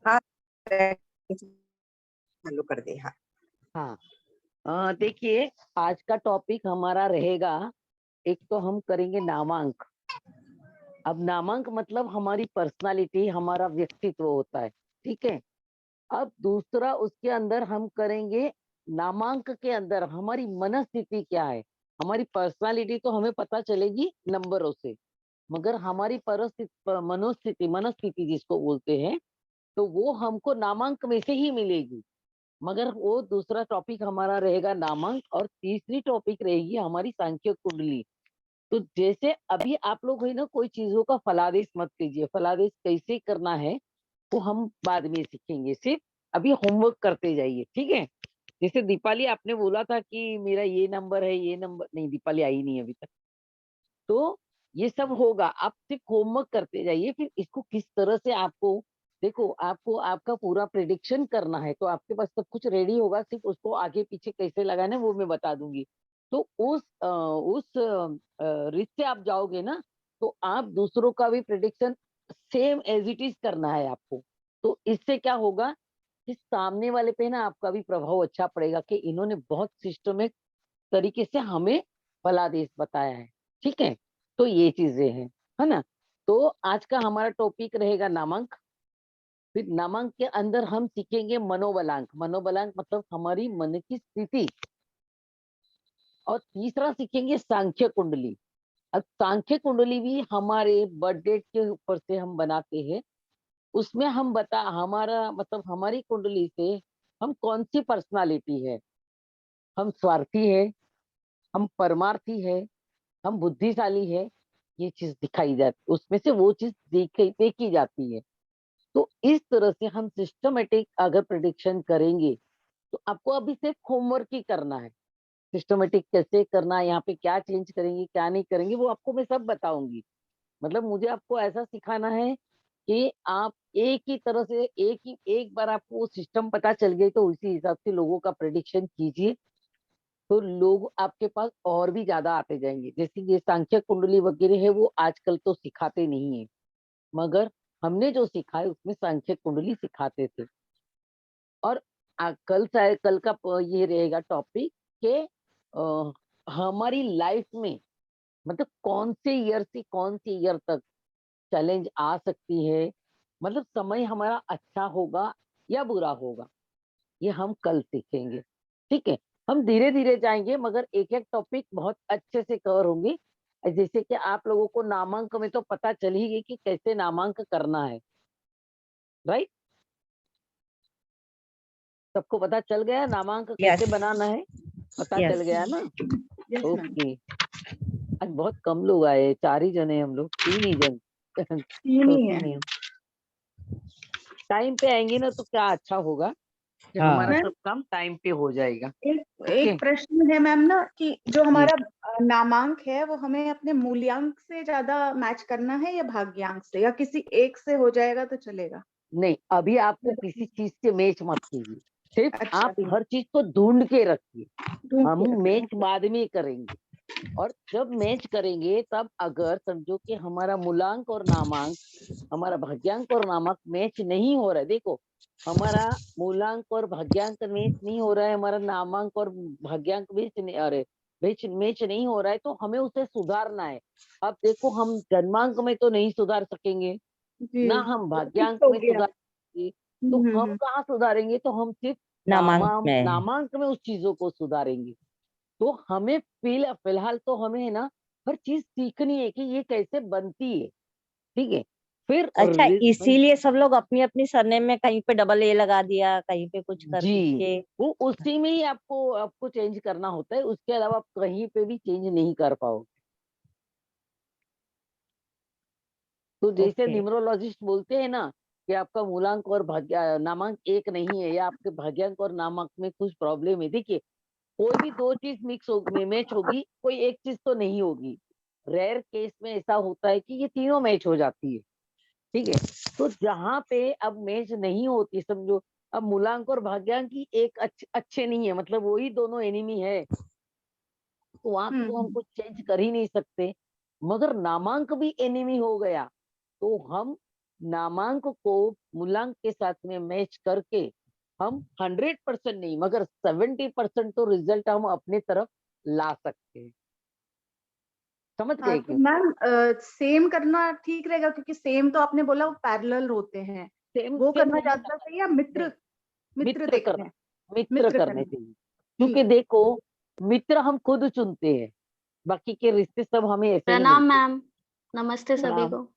हाँ, चालू कर दे। हाँ, हाँ, देखिए आज का टॉपिक हमारा रहेगा, एक तो हम करेंगे नामांक। अब नामांक मतलब हमारी पर्सनालिटी, हमारा व्यक्तित्व होता है, ठीक है। अब दूसरा उसके अंदर हम करेंगे, नामांक के अंदर हमारी मनस्थिति क्या है। हमारी पर्सनालिटी तो हमें पता चलेगी नंबरों से, मगर हमारी परिस्थिति, मनोस्थिति, मनस्थिति जिसको बोलते हैं, तो वो हमको नामांक में से ही मिलेगी। मगर वो दूसरा टॉपिक हमारा रहेगा नामांक, और तीसरी टॉपिक रहेगी हमारी सांख्य कुंडली। तो जैसे अभी आप लोग है ना, कोई चीजों का फलादेश मत कीजिए, फलादेश कैसे करना है वो हम बाद में सीखेंगे, सिर्फ अभी होमवर्क करते जाइए, ठीक है। जैसे दीपाली आपने बोला था कि मेरा ये नंबर है, ये नंबर नहीं, दीपाली आई नहीं अभी तक। तो ये सब होगा, आप सिर्फ होमवर्क करते जाइए, फिर इसको किस तरह से आपको, देखो आपको आपका पूरा प्रिडिक्शन करना है, तो आपके पास सब कुछ रेडी होगा, सिर्फ उसको आगे पीछे कैसे लगाना है वो मैं बता दूंगी। तो उस रित से आप जाओगे ना, तो आप दूसरों का भी prediction same as it is करना है आपको। तो इससे क्या होगा कि सामने वाले पे ना आपका भी प्रभाव अच्छा पड़ेगा, कि इन्होंने बहुत सिस्टमिक तरीके से हमें फलादेश बताया है, ठीक है। तो ये चीजें हैं, है ना। तो आज का हमारा टॉपिक रहेगा नामांक। फिर नामांक के अंदर हम सीखेंगे मनोबलांक। मनोबलांक मतलब हमारी मन की स्थिति। और तीसरा सीखेंगे सांख्य कुंडली। अब सांख्य कुंडली भी हमारे बर्थ डेट के ऊपर से हम बनाते हैं। उसमें हम बता, हमारा मतलब हमारी कुंडली से हम कौन सी पर्सनालिटी है, हम स्वार्थी है, हम परमार्थी है, हम बुद्धिशाली है, ये चीज दिखाई जाती, उसमें से वो चीज देखी जाती है। तो इस तरह से हम सिस्टमेटिक अगर प्रिडिक्शन करेंगे, तो आपको अभी सिर्फ होमवर्क ही करना है। सिस्टमेटिक कैसे करना है, यहाँ पे क्या चेंज करेंगे क्या नहीं करेंगे वो आपको मैं सब बताऊंगी। मतलब मुझे आपको ऐसा सिखाना है कि आप एक ही तरह से, एक बार आपको वो सिस्टम पता चल गई, तो उसी हिसाब से लोगों का प्रिडिक्शन कीजिए। तो लोग आपके पास और भी ज्यादा आते जाएंगे। जैसे ये सांख्य कुंडली वगैरह है, वो आजकल तो सिखाते नहीं है, मगर हमने जो सीखा है उसमें सांख्य कुंडली सिखाते थे। और कल का ये रहेगा टॉपिक के हमारी लाइफ में, मतलब कौन से ईयर से कौन से ईयर तक चैलेंज आ सकती है, मतलब समय हमारा अच्छा होगा या बुरा होगा, ये हम कल सीखेंगे, ठीक है। हम धीरे धीरे जाएंगे, मगर एक एक टॉपिक बहुत अच्छे से कवर होंगे। जैसे कि आप लोगों को नामांक में तो पता चल ही गई कि कैसे नामांक करना है, राइट। सबको पता चल गया नामांक कैसे यस बनाना है, पता चल यस गया ना। Yes ma'am. ओके। आज बहुत कम लोग आए, 4 ही जने हम लोग, 3 ही जन। तीन तो ही है टाइम पे आएंगे ना तो क्या अच्छा होगा कि हमारा हाँ मैम। सब काम टाइम पे हो जाएगा। एक ओके प्रश्न है मैम ना, कि जो जी। हमारा नामांक है वो हमें अपने मूल्यांक से ज्यादा मैच करना है या भाग्यांक से, या किसी एक से हो जाएगा तो चलेगा? नहीं, अभी आपको किसी चीज से मैच मत कीजिए, सिर्फ अच्छा, आप हर चीज को ढूंढ के रखिए। ढूंढ हम के रखना है। मैच बाद में करेंगे। और जब मैच करेंगे तब अगर समझो कि हमारा मूलांक और नामांक, हमारा भाग्यांक और नामांक मैच नहीं हो रहा है, देखो हमारा मूलांक और भाग्यांक मैच नहीं हो रहा है, हमारा नामांक और भाग्यांक मैच नहीं, अरे मैच नहीं हो रहा है, तो हमें उसे सुधारना है। अब देखो हम जन्मांक में तो नहीं सुधार सकेंगे, जी, ना हम वो फिक्स भाग्यांक हो में गया। सुधारेंगे। तो हम हम्म। कहाँ सुधारेंगे, तो हम सिर्फ नामांक में नामांक में उस चीजों को सुधारेंगे। तो हमें फिलहाल तो हमें है ना, हर चीज सीखनी है कि ये कैसे बनती है, ठीक है। फिर अच्छा, इसीलिए सब लोग अपनी अपनी सरनेम में कहीं पे डबल ए लगा दिया, कहीं पे कुछ जी, करके। वो उसी में ही आपको आपको चेंज करना होता है, उसके अलावा आप कहीं पे भी चेंज नहीं कर पाओगे। तो जैसे ओके। न्यूमरोलॉजिस्ट बोलते हैं ना कि आपका मूलांक और भाग्य नामांक एक नहीं है, या आपके भाग्यांक और नामांक में कुछ प्रॉब्लम है, देखिए कोई भी दो चीज मिक्स हो मैच होगी, कोई एक चीज तो नहीं होगी। रेयर केस में ऐसा होता है कि ये तीनों मैच हो जाती है, ठीक है। तो जहां पे अब मैच नहीं होती, समझो अब मूलांक और भाग्यांक की एक अच्छे नहीं है, मतलब वही दोनों एनिमी है, तो वहां पे तो हम हम्म। कुछ चेंज कर ही नहीं सकते। मगर नामांक भी एनिमी हो गया, तो हम नामांक को मूलांक के साथ में मैच करके हम 100% नहीं मगर 70% तो रिजल्ट हम अपने तरफ ला सकते हैं। समझ गए तो क्यों? मैम सेम करना ठीक रहेगा, क्योंकि सेम तो आपने बोला वो पैरेलल होते हैं, सेम वो सेम करना नहीं ज्यादा सही या मित्र? मित्र मित्र देखते करना, हैं, मित्र मित्र करने करना। चाहिए, क्योंकि ठीक है। देखो मित्र हम खुद चुनते हैं, बाकी के रिश्ते सब हमें ऐसे ही प्रणाम मिलते हैं। मैम, नमस्ते सभी प्रणाम, को।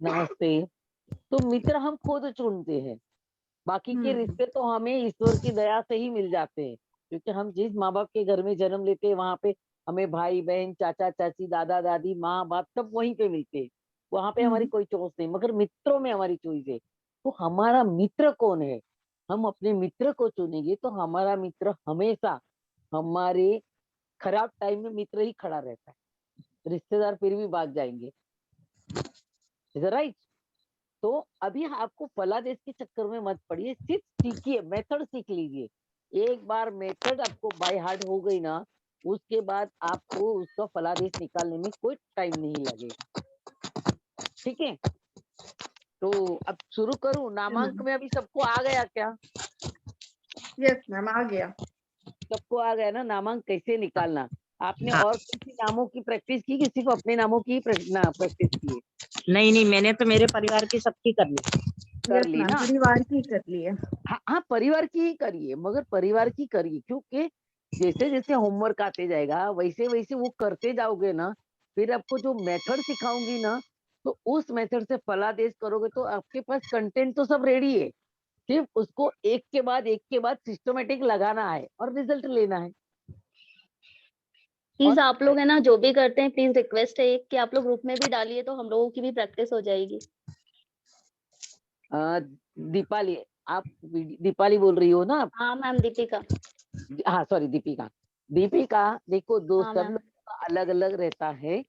नमस्ते। तो मित्र हम खुद चुनते हैं, बाकी के रिश्ते तो हमें ईश्वर की दया से ही मिल जाते हैं, क्योंकि हम जिस माँ बाप के घर में जन्म लेते हैं वहां पे हमें भाई बहन चाचा चाची दादा दादी माँ बाप सब वहीं पे मिलते हैं, वहां पे हमारी कोई चॉइस नहीं, मगर मित्रों में हमारी चॉइस है। तो हमारा मित्र कौन है, हम अपने मित्र को चुनेंगे तो हमारा मित्र हमेशा हमारे खराब टाइम में मित्र ही खड़ा रहता है, रिश्तेदार फिर भी भाग जाएंगे। राइट? तो अभी आपको फलादेश के चक्कर में मत पड़िए, सिर्फ सीखिए, मेथड सीख लीजिए। एक बार मेथड आपको बाय हार्ट हो गई ना, उसके बाद आपको उसका फलादेश निकालने में कोई टाइम नहीं लगेगा। ठीक है, तो अब शुरू करूं। नामांक में अभी सबको आ गया क्या? यस मैम, आ गया। सबको आ गया ना नामांक कैसे निकालना? आपने और किसी नामों की प्रैक्टिस की कि सिर्फ अपने नामों की प्रैक्टिस की है? नहीं, मैंने तो मेरे परिवार की सबकी कर ली। कर यस ली मैम, ना? परिवार की कर ली है। हाँ, परिवार की ही करिए, मगर परिवार की करिए, क्योंकि जैसे जैसे होमवर्क आते जाएगा वैसे वैसे वो करते जाओगे ना, फिर आपको जो मेथड सिखाऊंगी ना, तो उस मेथड से फलादेश करोगे तो आपके पास कंटेंट तो सब रेडी है, सिर्फ उसको एक के बाद सिस्टमेटिक लगाना है और रिजल्ट लेना है। प्लीज और आप लोग है ना जो भी करते हैं, प्लीज रिक्वेस्ट है कि आप लोग ग्रुप में भी डालिए, तो हम लोगों की भी प्रैक्टिस हो जाएगी। दीपाली, आप दीपाली बोल रही हो ना आप? हाँ मैम, दीपिका। हाँ सॉरी, दीपिका। दीपिका देखो, दो हाँ सब मैम। लोगों का अलग अलग रहता है।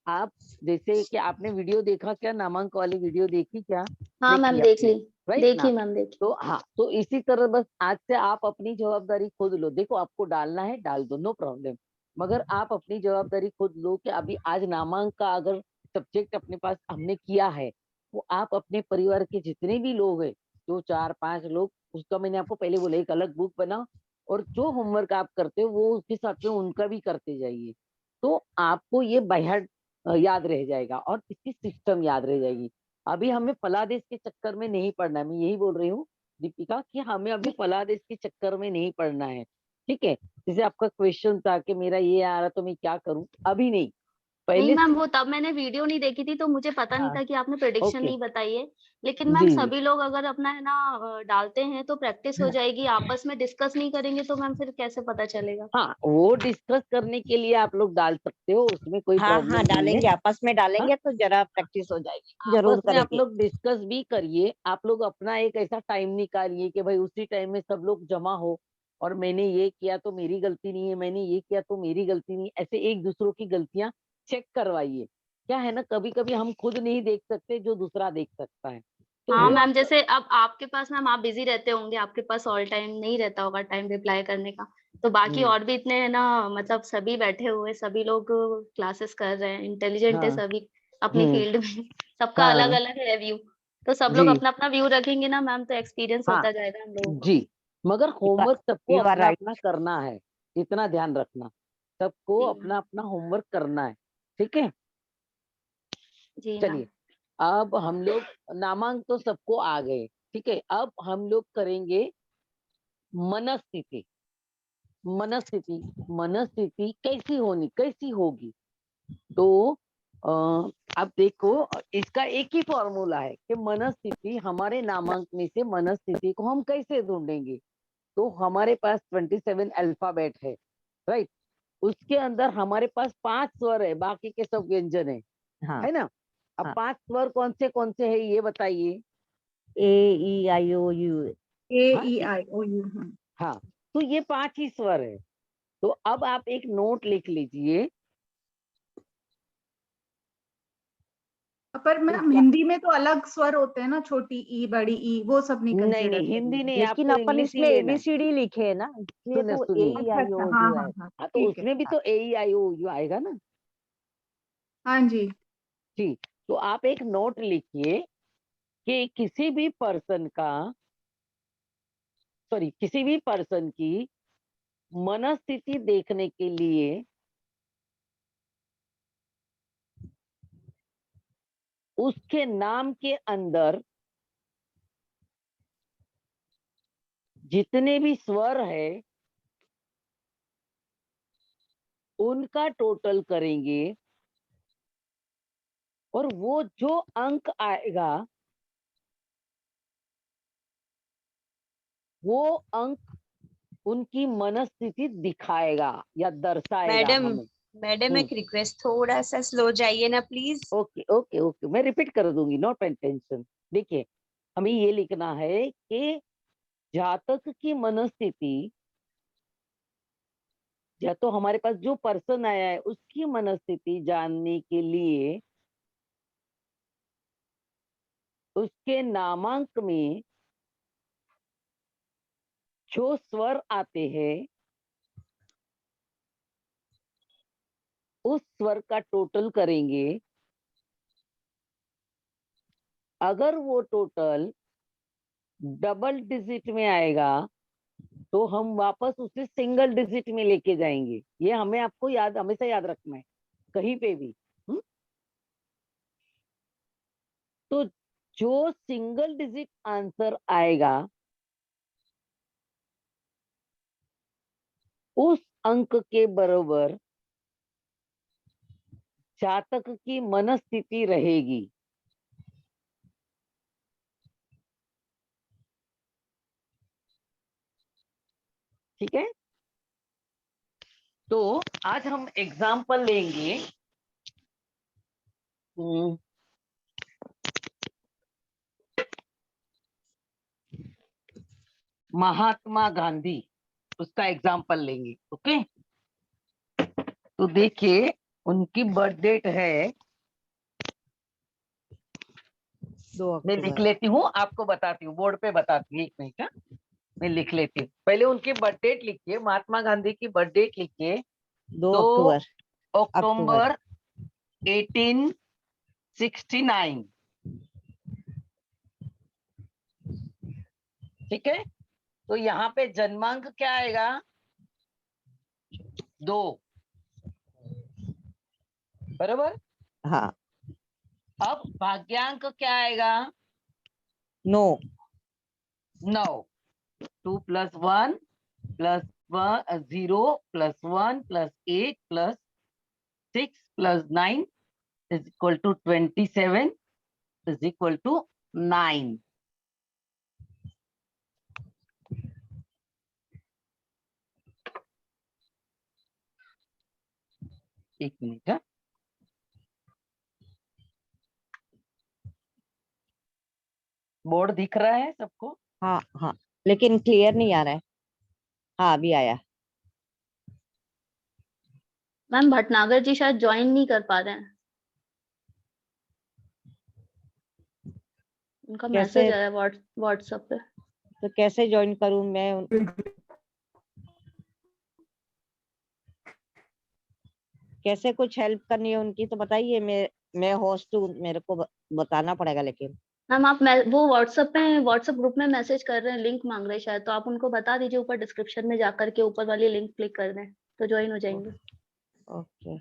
आप जैसे कि आपने वीडियो देखा क्या, नामांक वाली वीडियो देखी क्या? हाँ मैम, देखी देख आपने, ली। राइट देखी ना? मैम, देखी। तो हाँ, तो इसी तरह बस आज से आप अपनी जवाबदारी खुद लो। देखो, आपको डालना है डाल दो, नो प्रॉब्लम, मगर आप अपनी जवाबदारी खुद लो कि अभी आज नामांक का अगर सब्जेक्ट अपने पास हमने किया है, वो आप अपने परिवार के जितने भी लोग हैं, जो 4-5 लोग, उसका मैंने आपको पहले बोला एक अलग बुक बनाओ, और जो होमवर्क आप करते हो वो उसके साथ में उनका भी करते जाइए, तो आपको ये बाहर याद रह जाएगा और इसकी सिस्टम याद रह जाएगी। अभी हमें फलादेश के चक्कर में नहीं पड़ना है, मैं यही बोल रही हूँ दीपिका कि हमें अभी फलादेश के चक्कर में नहीं पड़ना है। ठीक है, जैसे आपका क्वेश्चन था कि मेरा ये आ रहा तो मैं क्या करूं, अभी नहीं, नहीं पहले मैम, से। वो तब मैंने वीडियो नहीं देखी थी तो मुझे पता नहीं हाँ, था कि आपने प्रेडिक्शन ओके, नहीं बताई है। लेकिन मैम जी जी, सभी लोग अगर अपना है ना डालते हैं तो प्रैक्टिस हो जाएगी। आपस में डिस्कस नहीं करेंगे तो मैम फिर कैसे पता चलेगा? हाँ, वो डिस्कस करने के लिए आप लोग डाल सकते हो, उसमें कोई हाँ, प्रॉब्लम नहीं है। डालेंगे, आपस में हाँ, डालेंगे तो जरा प्रैक्टिस हो जाएगी, जरूर आपस में आप करेंगे। लोग डिस्कस भी करिए, आप लोग अपना एक ऐसा टाइम निकालिए कि भाई उसी टाइम में सब लोग जमा हो, और मैंने ये किया तो मेरी गलती नहीं है, मैंने ये किया तो मेरी गलती नहीं है, ऐसे एक दूसरों की गलतियां चेक करवाइए। क्या है ना, कभी कभी हम खुद नहीं देख सकते जो दूसरा देख सकता है, तो हाँ वो मैम, आप। जैसे अब आपके पास मैम, आप बिजी रहते होंगे, आपके पास ऑल टाइम नहीं रहता होगा टाइम रिप्लाई करने का। तो बाकी हम्म, और भी इतने है ना, मतलब सभी बैठे हुए, सभी लोग क्लासेस कर रहे हैं, इंटेलिजेंट है हाँ, सभी अपनी हम्म, फील्ड में। सबका अलग हाँ, अलग है व्यू। तो सब लोग जी, अपना अपना व्यू रखेंगे ना मैम, तो एक्सपीरियंस हाँ, होता जाएगा हम लोगों को। जी, मगर यू आर होमवर्क सबको यू आर अपना राइट। अपना करना है, इतना ध्यान रखना, सबको जी मैम। अपना अपना होमवर्क करना है। ठीक है, जी मैम। चलिए, अब हम लोग नामांक तो सबको आ गए, ठीक है, अब हम लोग करेंगे मनस्थिति। मनस्थिति, मनस्थिति कैसी होनी, कैसी होगी? तो अ, अब देखो, इसका एक ही फॉर्मूला है कि मनस्थिति, हमारे नामांक में से मनस्थिति को हम कैसे ढूंढेंगे? तो हमारे पास 27 अल्फाबेट है, राइट? उसके अंदर हमारे पास 5 स्वर है, बाकी के सब व्यंजन हाँ, है ना? अब हाँ। 5 स्वर कौन से है ये बताइए। ए, ई, आई, ओ, यू। हाँ, AEIOU। हाँ, तो ये 5 ही स्वर है। तो अब आप एक नोट लिख लीजिए। पर मैम इसका हिंदी में तो अलग स्वर होते हैं ना, छोटी ई बड़ी ई, वो सब नहीं नहीं कंसीडर नहीं, हिंदी करेंगे? नहीं, लेकिन आपको अपन इंग्लिश ही इसमें लेना है। ABCD लिखे है ना, इसलिए सुनिए तो ए, सुनिए, ई, अच्छा आई, अच्छा, ओ, हाँ यू हाँ है। हाँ, हाँ, तो ठीक है। उसमें भी तो AEIOU आएगा ना। हाँ जी। ठीक, तो आप एक नोट लिखिए। कि किसी भी पर्सन का, सॉरी, किसी भी पर्सन की मनस्थिति देखने के लिए उसके नाम के अंदर जितने भी स्वर है उनका टोटल करेंगे और वो जो अंक आएगा वो अंक उनकी मनस्थिति दिखाएगा या दर्शाएगा मैडम, हमें। मैडम एक रिक्वेस्ट, थोड़ा सा स्लो जाइए ना प्लीज। ओके ओके ओके, मैं रिपीट कर दूंगी, नॉट टेंशन। देखिए, हमें ये लिखना है कि जातक की मनस्थिति, या तो हमारे पास जो पर्सन आया है उसकी मनस्थिति जानने के लिए उसके नामांक में जो स्वर आते हैं उस स्वर का टोटल करेंगे। अगर वो टोटल डबल डिजिट में आएगा तो हम वापस उसे सिंगल डिजिट में लेके जाएंगे। ये हमें आपको याद, हमेशा याद रखना है कहीं पे भी। तो जो सिंगल डिजिट आंसर आएगा उस अंक के बराबर जातक की मनस्थिति रहेगी। ठीक है, तो आज हम एग्जाम्पल लेंगे। महात्मा गांधी, उसका एग्जाम्पल लेंगे। ओके, तो देखिए उनकी बर्थ डेट है, 2 मैं लिख अक्टूबर लेती हूँ, आपको बताती हूँ, बोर्ड पे बताती हूँ, एक मिनट का मैं लिख लेती हूँ। पहले उनकी बर्थ डेट लिखिए, महात्मा गांधी की बर्थ डेट लिखिए। 2 2 अक्टूबर अक्टूबर 1869। ठीक है, तो यहाँ पे जन्मांक क्या आएगा? 2, बराबर। हाँ। अब भाग्यांक क्या आएगा? 9 9। 2 + 1 + 0 + 1 + 8 + 6 + 9 = 27 = 9। एक मिनट है, बोर्ड दिख रहा है सबको? हाँ हाँ, लेकिन क्लियर नहीं आ रहा है। हाँ, अभी आया। मैम भटनागर जी शायद ज्वाइन नहीं कर पा रहे हैं, उनका कैसे? मैसेज आया व्हाट्सएप पे। तो कैसे ज्वाइन करूं मैं? कैसे कुछ हेल्प करनी है उनकी तो बताइए। मैं होस्ट हूँ, मेरे को बताना पड़ेगा। लेकिन मैम आप वो व्हाट्सएप ग्रुप में मैसेज कर रहे हैं, लिंक मांग रहे हैं शायद, तो आप उनको बता दीजिए, ऊपर डिस्क्रिप्शन में जाकर के ऊपर वाली लिंक क्लिक कर दें तो ज्वाइन हो जाएंगे। ओके।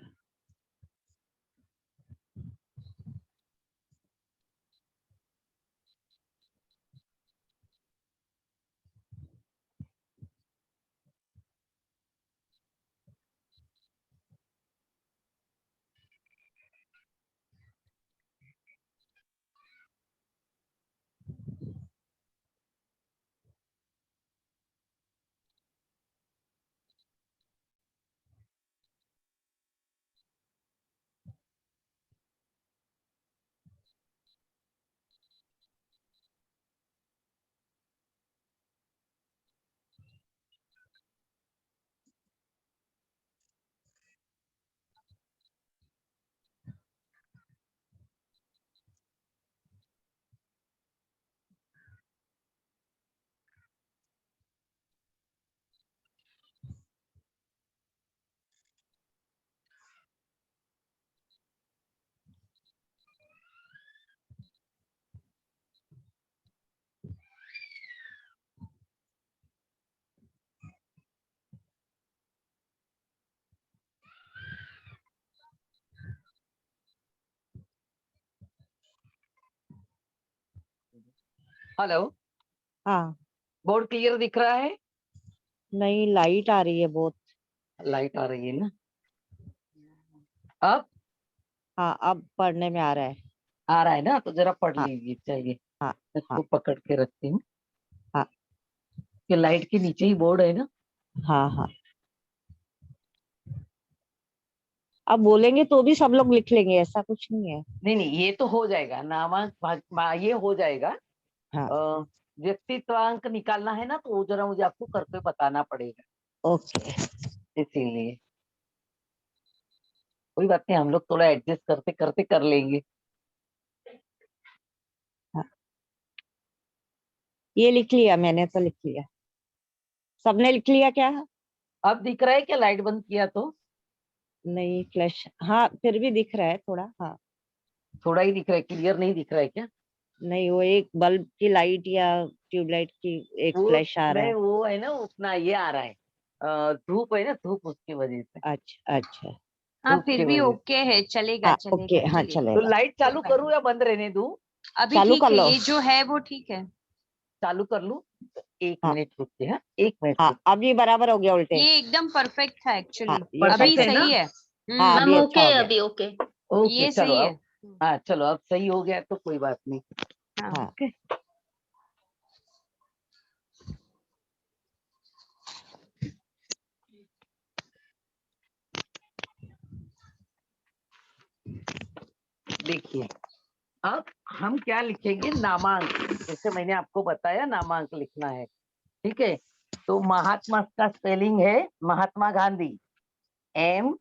हेलो, हाँ, बोर्ड क्लियर दिख रहा है? नहीं लाइट आ रही है बहुत। लाइट आ रही है ना? अब हाँ, अब पढ़ने में आ रहा है। आ रहा है ना? तो जरा पढ़ हाँ लीजिए। चलिए, हाँ इसको हाँ पकड़ के रखती हूँ हाँ कि लाइट के नीचे ही बोर्ड है ना। हाँ हाँ। अब बोलेंगे तो भी सब लोग लिख लेंगे, ऐसा कुछ नहीं है। नहीं नहीं, ये तो हो जाएगा। ये हो जाएगा। हाँ, व्यक्तित्वांक निकालना है ना, तो वो जरा मुझे आपको करके बताना पड़ेगा, ओके। इसीलिए। कोई बात नहीं, हम लोग थोड़ा एडजस्ट करते करते कर लेंगे। हाँ, ये लिख लिया मैंने, तो लिख लिया। सबने लिख लिया क्या? अब दिख रहा है क्या लाइट बंद किया तो? नहीं फ्लैश, हाँ फिर भी दिख रहा है थोड़ा। हाँ, थोड़ा ही दिख रहा है, क्लियर नहीं दिख रहा है क्या? नहीं वो एक बल्ब की लाइट या ट्यूबलाइट की एक वो फ्लैश आ रहा नहीं, है। वो है ना उतना ये आ रहा है। धूप है ना, धूप, उसकी वजह से। अच्छा अच्छा। हाँ, धूप फिर की भी वजह से। ओके है, चलेगा हाँ ओके, चलेगा हाँ चलेगा। तो चलेगा। लाइट चालू करूँ या बंद रहने दूं? अभी चालू ठीक कर है, लो। ये जो है वो ठीक है। चालू कर लूं? तो एक हाँ मिनट रुकिए। हाँ, एक मिनट हाँ, रुकिए। अब ये बराबर हो गया उल्टे। ये एकदम परफेक्ट था हाँ, एक्चुअली। ये अभी परफेक्ट है परफेक्ट। ना? सही है। हाँ मैम अभी अच्छा ओके, हो गया। अभी ओके। ओके, ये चलो सही है। अब। हाँ चलो, अब सही हो गया तो कोई बात नहीं। हाँ। हाँ, ओके। देखिए, अब हम क्या लिखेंगे? नामांक। जैसे मैंने आपको बताया, नामांक लिखना है। ठीक है, तो महात्मा का स्पेलिंग है महात्मा गांधी। M।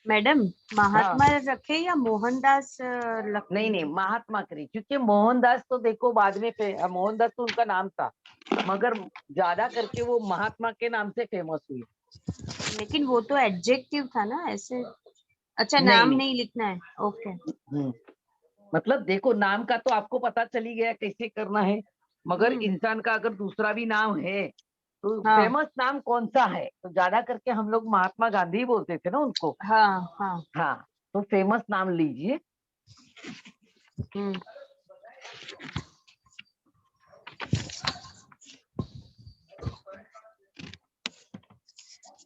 मैडम, हाँ, महात्मा रखे या मोहनदास नहीं नहीं, लखे? महात्मा करिए, क्योंकि मोहनदास तो देखो बाद में मोहनदास तो उनका नाम था, मगर ज्यादा करके वो महात्मा के नाम से फेमस हुई। लेकिन वो तो एडजेक्टिव था ना ऐसे। अच्छा, नहीं नाम नहीं। नहीं लिखना है, ओके। मतलब देखो, नाम का तो आपको पता चली गया कैसे करना है, मगर इंसान का अगर दूसरा भी नाम है तो हाँ फेमस नाम कौन सा है? तो ज्यादा करके हम लोग महात्मा गांधी बोलते थे ना उनको। हाँ हाँ। हाँ, तो फेमस नाम लीजिए। हम्म।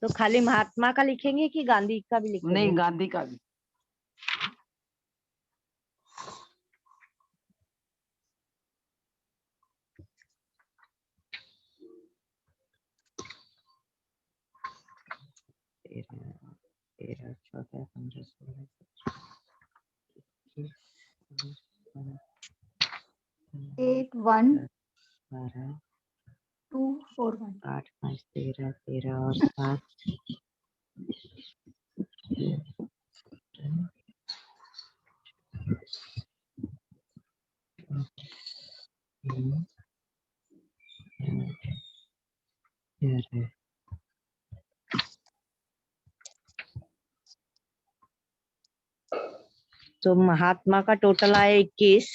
तो खाली महात्मा का लिखेंगे कि गांधी का भी लिखेंगे? नहीं, गांधी का भी। तेरह, तेरह, चौदह, पंद्रह, सोलह, 81 12, 241। 8, 5, 13, 13 और 7, 13। तो महात्मा का टोटल आया 21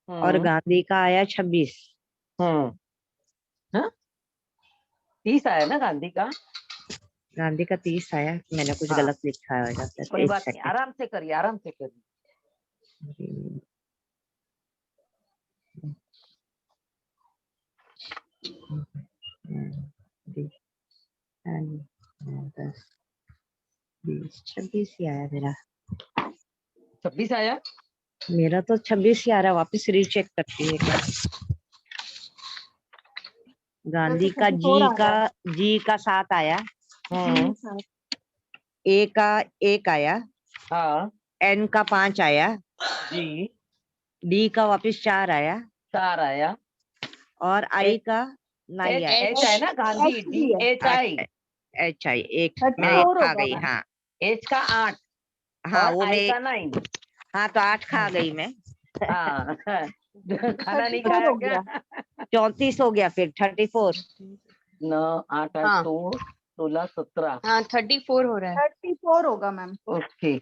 और गांधी का आया 26। हाँ, 30 आया ना गांधी का। गांधी का 30 आया, मैंने कुछ हाँ, गलत लिखा होगा। कोई एक बात नहीं, सेकंड। आराम से करिए, आराम से करिए। दस, 20, 26 ही आया मेरा। 26 आया। मेरा तो 26 ही आ रहा है, वापस रीचेक करती है क्या? गांधी का 34 आ रहा है। जी का 7 आया, जी सर। ए का 1 आया, हाँ एन का 5 आया, जी, डी का वापस 4 आया 4 आया। और आई का 9 एच आया। एच है ना, गांधी, एच भी है। DHI। एच आई एक, मेरा 34 एक खा होगा गई। मैम। हाँ H का 8 हाँ, और वो I मैं का 9। हाँ तो 8 खा गई मैं। हाँ खाना नहीं 34 खाया हो क्या? गया। 34 हो गया फिर 34। 9, 8, 8, हाँ 2, 16, 17। हाँ, 34 हो रहा है। 34 होगा ma'am. Okay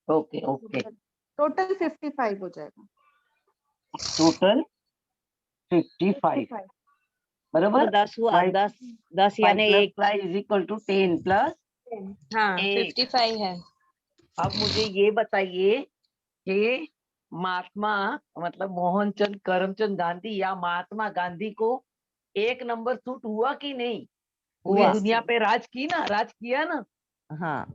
okay okay. Total 55 हो जाएगा। टोटल 55 55। तो बराबर। 10 हुआ, 10 5 यानी प्लस एक। 5 इज इक्वल टू 10 प्लस हाँ 8। 55 है। अब मुझे ये बताइए कि महात्मा मतलब मोहनचंद करमचंद गांधी या महात्मा गांधी को 1 नंबर सूट हुआ कि नहीं? पूरी हुआ। दुनिया पे राज किया ना। हाँ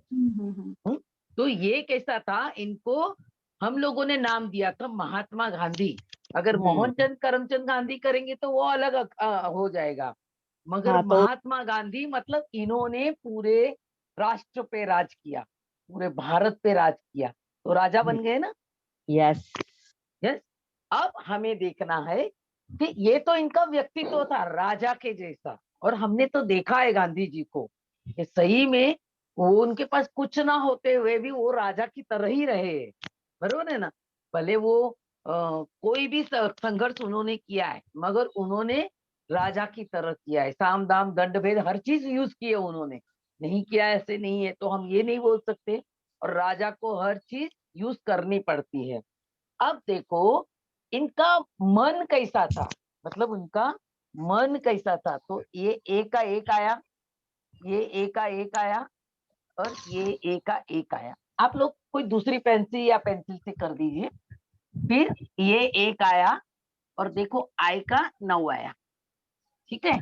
तो ये कैसा था, इनको हम लोगों ने नाम दिया था महात्मा गांधी। अगर मोहनचंद करमचंद गांधी करेंगे तो वो अलग हो जाएगा, मगर हाँ, तो महात्मा गांधी मतलब इन्होंने पूरे राष्ट्र पे राज किया, पूरे भारत पे राज किया, तो राजा बन गए ना। यस। यस। अब हमें देखना है कि ये तो इनका व्यक्तित्व था राजा के जैसा, और हमने तो देखा है गांधी जी को कि सही में वो उनके पास कुछ ना होते हुए भी वो राजा की तरह ही रहे, बरोबर है ना। भले वो कोई भी संघर्ष उन्होंने किया है, मगर उन्होंने राजा की तरह किया है, साम दाम दंड भेद हर चीज यूज की है उन्होंने, नहीं किया ऐसे नहीं है, तो हम ये नहीं बोल सकते। और राजा को हर चीज यूज करनी पड़ती है। अब देखो इनका मन कैसा था, मतलब उनका मन कैसा था, तो ये ए का एक आया, ये ए का एक आया, और ये ए का एक आया। आप लोग कोई दूसरी पेंसिल या पेंसिल से कर दीजिए। फिर ये एक आया, और देखो आई का 9 आया, ठीक है।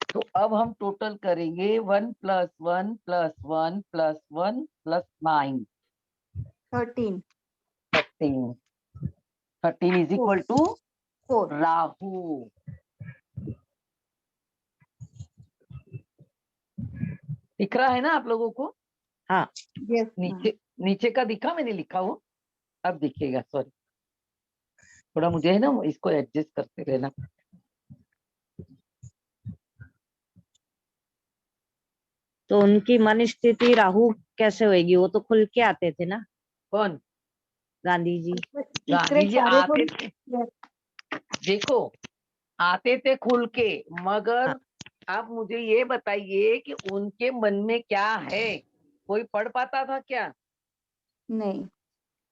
तो अब हम टोटल करेंगे 1 + 1 + 1 + 1 + 9 13 13 इज इक्वल टू 4। राहु। दिख रहा है ना आप लोगों को? हाँ यस नीचे का दिखा, मैंने लिखा हो, अब दिखेगा। सॉरी, थोड़ा मुझे है ना इसको एडजस्ट करते रहना। तो उनकी मन स्थिति राहु कैसे होगी? वो तो खुल के आते थे ना कौन? गांधी जी। गांधी जी आते थे, देखो आते थे खुल के, मगर हाँ। आप मुझे ये बताइए कि उनके मन में क्या है, कोई पढ़ पाता था क्या? नहीं।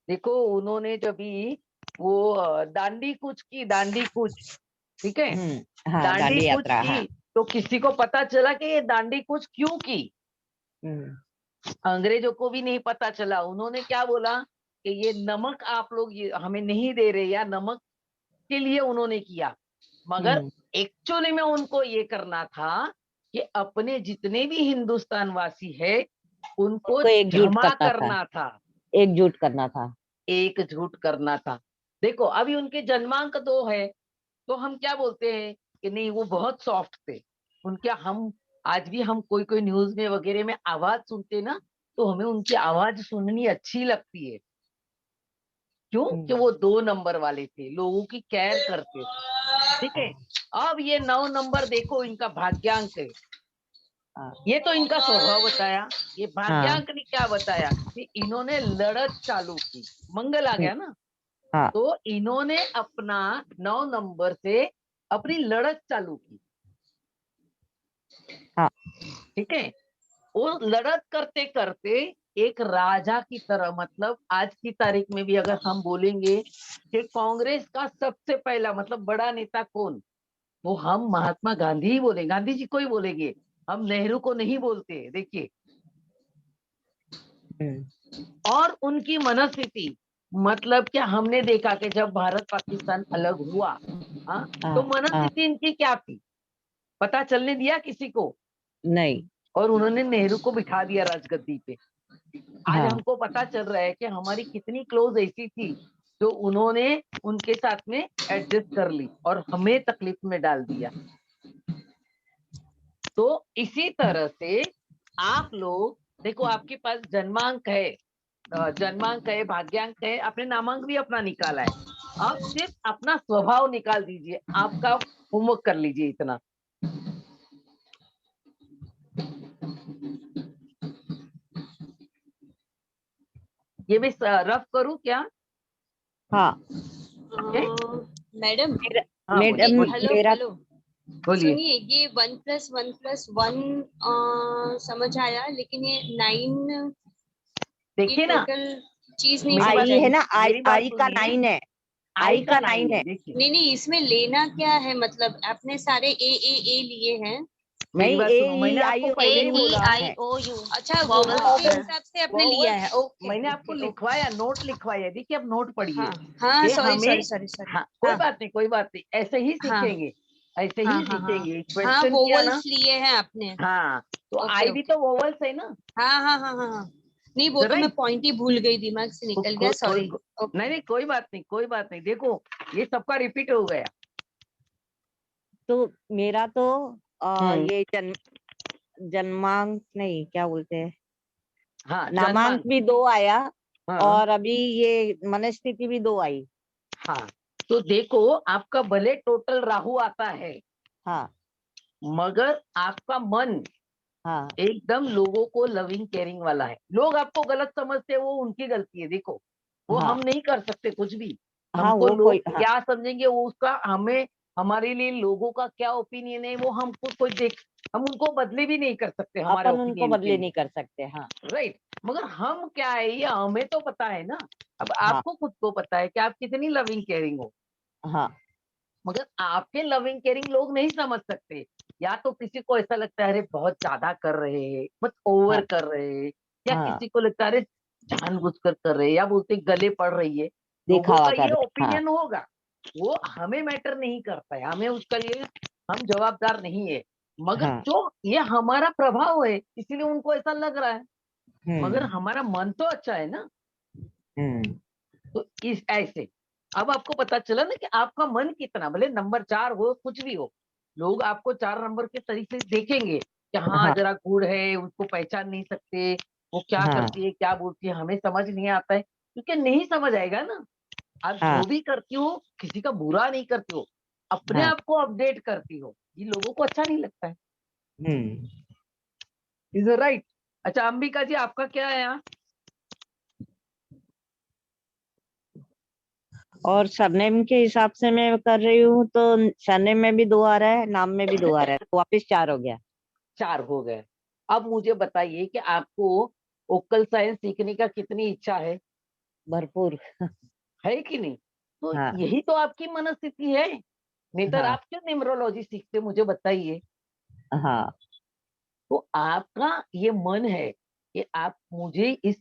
देखो उन्होंने जब भी वो दांडी कूच की, दांडी कूच, ठीक है, हाँ, दांडी दांडी कूच यात्रा। हाँ। की, तो किसी को पता चला कि ये दांडी कूच क्यों की? अंग्रेजों को भी नहीं पता चला। उन्होंने क्या बोला कि ये नमक आप लोग ये हमें नहीं दे रहे, या नमक के लिए उन्होंने किया, मगर एक्चुअली में उनको ये करना था कि अपने जितने भी हिंदुस्तान वासी है उनको एकजुट जमा करना था, करना था, एकजुट करना था। एकजुट करना था। देखो अभी उनके जन्मांक 2 है, तो हम क्या बोलते हैं कि नहीं वो बहुत सॉफ्ट थे उनके। हम आज भी हम कोई कोई न्यूज में वगैरह में आवाज सुनते ना, तो हमें उनकी आवाज सुननी अच्छी लगती है। क्यों? कि वो 2 नंबर वाले थे, लोगों की केयर करते थे, ठीक है। अब ये 9 नंबर देखो इनका भाग्यांक है, ये तो इनका स्वभाव बताया। ये भाग्यांक ने क्या बताया कि इन्होंने लड़त चालू की, मंगल आ गया ना, हाँ। तो इन्होंने अपना 9 नंबर से अपनी लड़त चालू की, हाँ। ठीक है। वो लड़त करते करते एक राजा की तरह, मतलब आज की तारीख में भी अगर हम बोलेंगे कि कांग्रेस का सबसे पहला मतलब बड़ा नेता कौन, वो हम महात्मा गांधी ही बोलेंगे, गांधी जी को ही बोलेंगे, हम नेहरू को नहीं बोलते। देखिए, और उनकी मनस्थिति, मतलब क्या हमने देखा कि जब भारत पाकिस्तान अलग हुआ, तो मनस्थिति इनकी क्या थी, पता चलने दिया किसी को? नहीं। और उन्होंने नेहरू को बिठा दिया राजगद्दी पे। आज हमको पता चल रहा है कि हमारी कितनी क्लोज ऐसी थी जो उन्होंने उनके साथ में एडजस्ट कर ली और हमें तकलीफ में डाल दिया। तो इसी तरह से आप लोग देखो, आपके पास जन्मांक है, भाग्यांक है, आपने नामांक भी अपना निकाला है। आप सिर्फ अपना स्वभाव निकाल दीजिए, आपका होमवर्क कर लीजिए इतना। ये भी रफ करूं क्या? हाँ। मैडम मैडम हेलो मेरा हेलो बोलिए। सुनिए, ये 1 + 1 + 1 समझ आया, लेकिन ये 9 देखिए ना, टोटल चीज नहीं मेरी समझ बात आई है आई। ना, मेरी बात आई का सुनिए, 9 है, आई का 9 9 है। है। देखिए नहीं, इसमें लेना क्या है? मतलब आपने सारे ए लिए हैं, मेरी नहीं, बात ए सुनो, मैंने ई आपको आई पहले ही बोला, AEIOU अच्छा Vowels वोवल्स के है। हिसाब से आपने वो लिया है। ओके मैंने आपको ओके, लिखवाया, नोट लिखवाया, देखिए अब नोट पढ़िए। हाँ हाँ, ये सॉरी हमें, सॉरी सॉरी सॉरी, हाँ कोई हाँ बात नहीं, कोई बात नहीं, ऐसे ही हाँ सीखेंगे, ऐसे हाँ ही हाँ हाँ सीखेंगे। हाँ, क्वेश्चन किया ना, वोवल्स लिए हैं आपने। हाँ, तो ओके आई भी ओके, तो वोवल्स है ना, हाँ हाँ हाँ हाँ हाँ, नहीं वो तो मैं राइट। पॉइंट ही भूल गई, दिमाग से निकल गया, सॉरी। नहीं नहीं, कोई बात नहीं, कोई बात नहीं, देखो ये सबका रिपीट हो गया। तो मेरा तो हम्म, ये जन्मांक नहीं, क्या बोलते हैं, हाँ नामांक जन्मांक, भी 2 आया, हाँ और अभी ये मनस्थिति भी 2 आई। हाँ। तो देखो आपका भले टोटल राहु आता है, हाँ मगर आपका मन हाँ एकदम लोगों को लविंग केयरिंग वाला है। लोग आपको गलत समझते हैं, वो उनकी गलती है, देखो वो हाँ हम नहीं कर सकते कुछ भी। हाँ, हमको वो लोग कोई, हाँ, क्या समझेंगे वो उसका, हमें हमारे लिए लोगों का क्या ओपिनियन है वो हमको कोई देख, हम उनको बदले भी नहीं कर सकते हमारे अपन उनको ओपिनियन के बदले लिए, नहीं कर सकते। हाँ राइट। मगर हम क्या है, ये हमें तो पता है ना। अब हाँ आपको खुद को पता है कि आप कितनी लविंग केयरिंग हो, हाँ मगर आपके लविंग केयरिंग लोग नहीं समझ सकते। या तो किसी को ऐसा लगता है अरे बहुत ज्यादा कर रहे हैं, बहुत हाँ ओवर कर रहे हैं, या हाँ, किसी को लगता है अरे जानबूझकर कर रहे हैं, या बोलते हैं गले पड़ रही है। लोगों दिखावा का कर ये रहे। हाँ ओपिनियन होगा, वो हमें मैटर नहीं करता है, हमें उसका लिए हम जवाबदार नहीं है। मगर हाँ, जो ये हमारा प्रभाव है इसीलिए उनको ऐसा लग रहा है, मगर हम्म हमारा मन तो अच्छा है ना। हम्म, तो इस ऐसे अब आपको पता चला ना कि आपका मन कितना, भले नंबर 4 हो कुछ भी हो, लोग आपको 4 नंबर के तरीके से देखेंगे कि हाँ हाँ जरा गुड़ है, उसको पहचान नहीं सकते, वो क्या हाँ करती है क्या बोलती है हमें समझ नहीं आता है, क्योंकि नहीं समझ आएगा ना। आप हाँ जो भी करती हो किसी का बुरा नहीं करती हो, अपने हाँ, आप को अपडेट करती हो, ये लोगों को अच्छा नहीं लगता है। हम्म। Is right. अच्छा अंबिका जी आपका क्या है यहाँ? और सरनेम के हिसाब से मैं कर रही हूँ, तो सरनेम में भी 2 आ रहा है, नाम में भी 2 आ रहा है, तो वापिस 4 हो गया। 4 हो गए। अब मुझे बताइए कि आपको ओक्कल साइंस सीखने का कितनी इच्छा भरपूर। है कि नहीं? तो हाँ यही तो आपकी मनस्थिति है, नहीं तो हाँ आप क्यों न्यूमरोलॉजी सीखते मुझे बताइए। हाँ, तो आपका ये मन है कि आप मुझे इस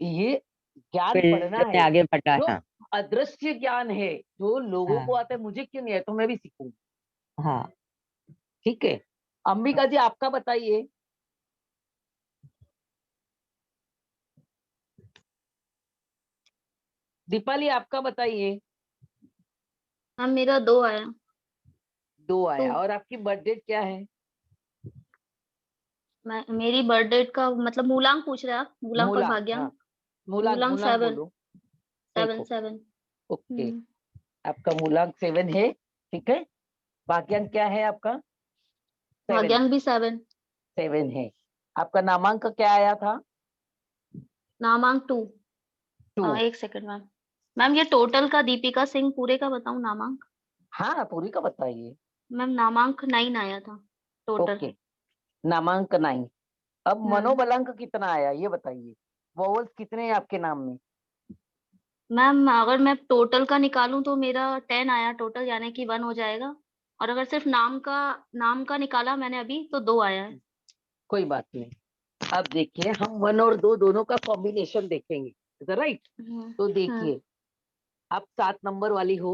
ये ज्ञान पढ़ना फील्ड में है, आगे बढ़ा है। जो हाँ अदृश्य ज्ञान है, जो लोगों को हाँ आता है, मुझे क्यों नहीं है, तो मैं भी सीखूंगी। हाँ। ठीक है, अंबिका जी आपका बताइए। दीपाली आपका बताइए। हाँ मेरा 2 आया। 2 तो आया, और आपकी बर्थ डेट क्या है? मेरी बर्थ डेट का मतलब मूलांक पूछ रहे हैं आप, मूलांक और मूलांक, हाँ भाग्यांक? मूलांक, मूलांक मूलांक 7, बोलो। 7 देखो 7। ओके, आपका मूलांक 7 है, ठीक है। भाग्यांक क्या है आपका? 7, भाग्यांक भी 7। 7 है। आपका नामांक क्या आया था? नामांक 2। 2। एक सेकंड मैम। मैम ये टोटल का दीपिका सिंह पूरे का बताऊं नामांक? हाँ पूरी का बताइए। मैम नामांक 9 आया था टोटल। ओके, नामांक 9। अब हम्म। मनोबलांक कितना आया ये बताइए, वोवल्स कितने हैं आपके नाम में? मैम अगर मैं टोटल का निकालूं तो मेरा 10 आया टोटल, यानी कि 1 हो जाएगा। और अगर सिर्फ नाम का निकाला मैंने अभी तो 2 आया है। कोई बात नहीं। अब देखिए हम 1 और 2 दोनों का कॉम्बिनेशन देखेंगे, राइट। हम्म। तो हम्म। देखिए आप 7 नंबर वाली हो,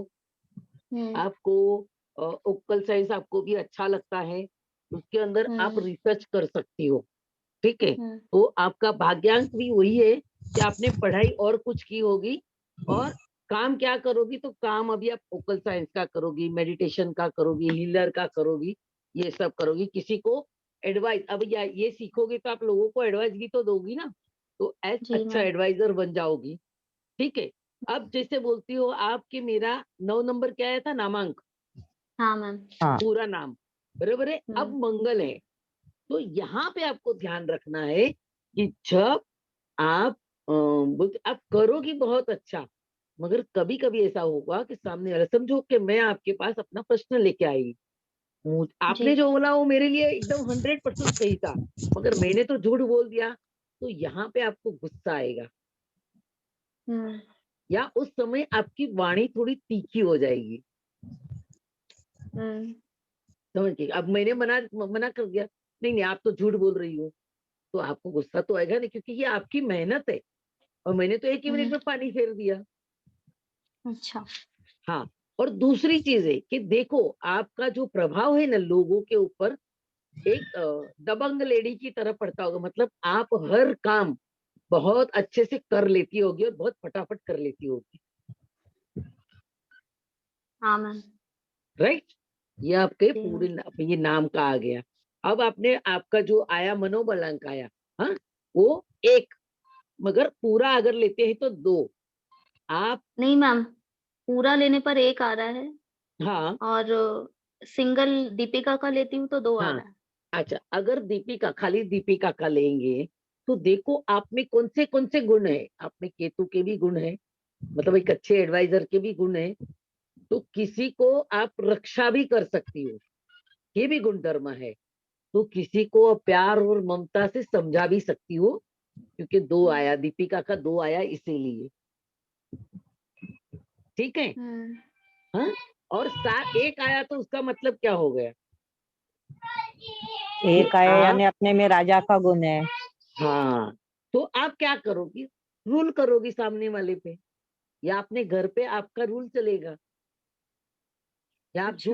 हम्म। आपको ओक्कल साइंस आपको भी अच्छा लगता है, उसके अंदर आप हम्म। रिसर्च कर सकती हो, ठीक है। हम्म। तो आपका भाग्यांक भी वही है कि आपने पढ़ाई और कुछ की होगी, और काम क्या करोगी, तो काम अभी आप ओक्कल साइंस का करोगी, मेडिटेशन का करोगी, हीलर का करोगी, ये सब करोगी। किसी को एडवाइस, अब ये सीखोगे तो आप लोगों को एडवाइस भी तो दोगी ना, तो जी अच्छा मैम। एडवाइजर बन जाओगी, ठीक है। अब जैसे बोलती हो आपके, मेरा 9 नंबर क्या आया था, नामांक, हाँ मैम। हाँ पूरा नाम, बराबर है। अब मंगल है, तो यहाँ पे आपको ध्यान रखना है कि जब आप आप करोगी बहुत अच्छा, मगर कभी कभी ऐसा होगा कि सामने वाला, समझो कि मैं आपके पास अपना प्रश्न लेके आई, जी। आपने जो बोला वो मेरे लिए एकदम 100% सही था, मगर मैंने तो झूठ बोल दिया, तो यहाँ पे आपको गुस्सा आएगा, हम्म। या उस समय आपकी वाणी थोड़ी तीखी हो जाएगी। हम्म। समझ गई। अब मैंने मना मना कर दिया, नहीं नहीं आप तो झूठ बोल रही हो, तो आपको गुस्सा तो आएगा नहीं, क्योंकि ये आपकी मेहनत है और मैंने तो 1 ही मिनट में पानी फेर दिया। अच्छा। हाँ, और दूसरी चीज है कि देखो आपका जो प्रभाव है ना लोगों के ऊपर, एक दबंग लेडी की तरह पड़ता होगा, मतलब आप हर काम बहुत अच्छे से कर लेती होगी और बहुत फटाफट कर लेती होगी, हाँ मैम। राइट। ये आपके जी पूरे मैम। ये नाम का आ गया। अब आपने आपका जो आया मनोबल अंक आया, हाँ, वो 1, मगर पूरा अगर लेते हैं तो 2। आप नहीं मैम, पूरा लेने पर 1 आ रहा है हाँ और सिंगल दीपिका का लेती हूँ तो 2 आ हाँ, रहा है। अच्छा अगर दीपिका, खाली दीपिका का लेंगे तो देखो आप में कौन से गुण है। आप में केतु के भी गुण है, मतलब एक अच्छे एडवाइजर के भी गुण है, तो किसी को आप रक्षा भी कर सकती हो, ये भी गुणधर्म है। तो किसी को प्यार और ममता से समझा भी सकती हो, क्योंकि 2 आया, दीपिका का 2 आया इसीलिए, ठीक है। हाँ, और 1 आया तो उसका मतलब क्या हो गया कि एक आया आप, यानी अपने में राजा का गुण है। हाँ, तो आप क्या करोगी, रूल करोगी सामने वाले पे, या अपने घर पे आपका रूल चलेगा, या आप अच्छा।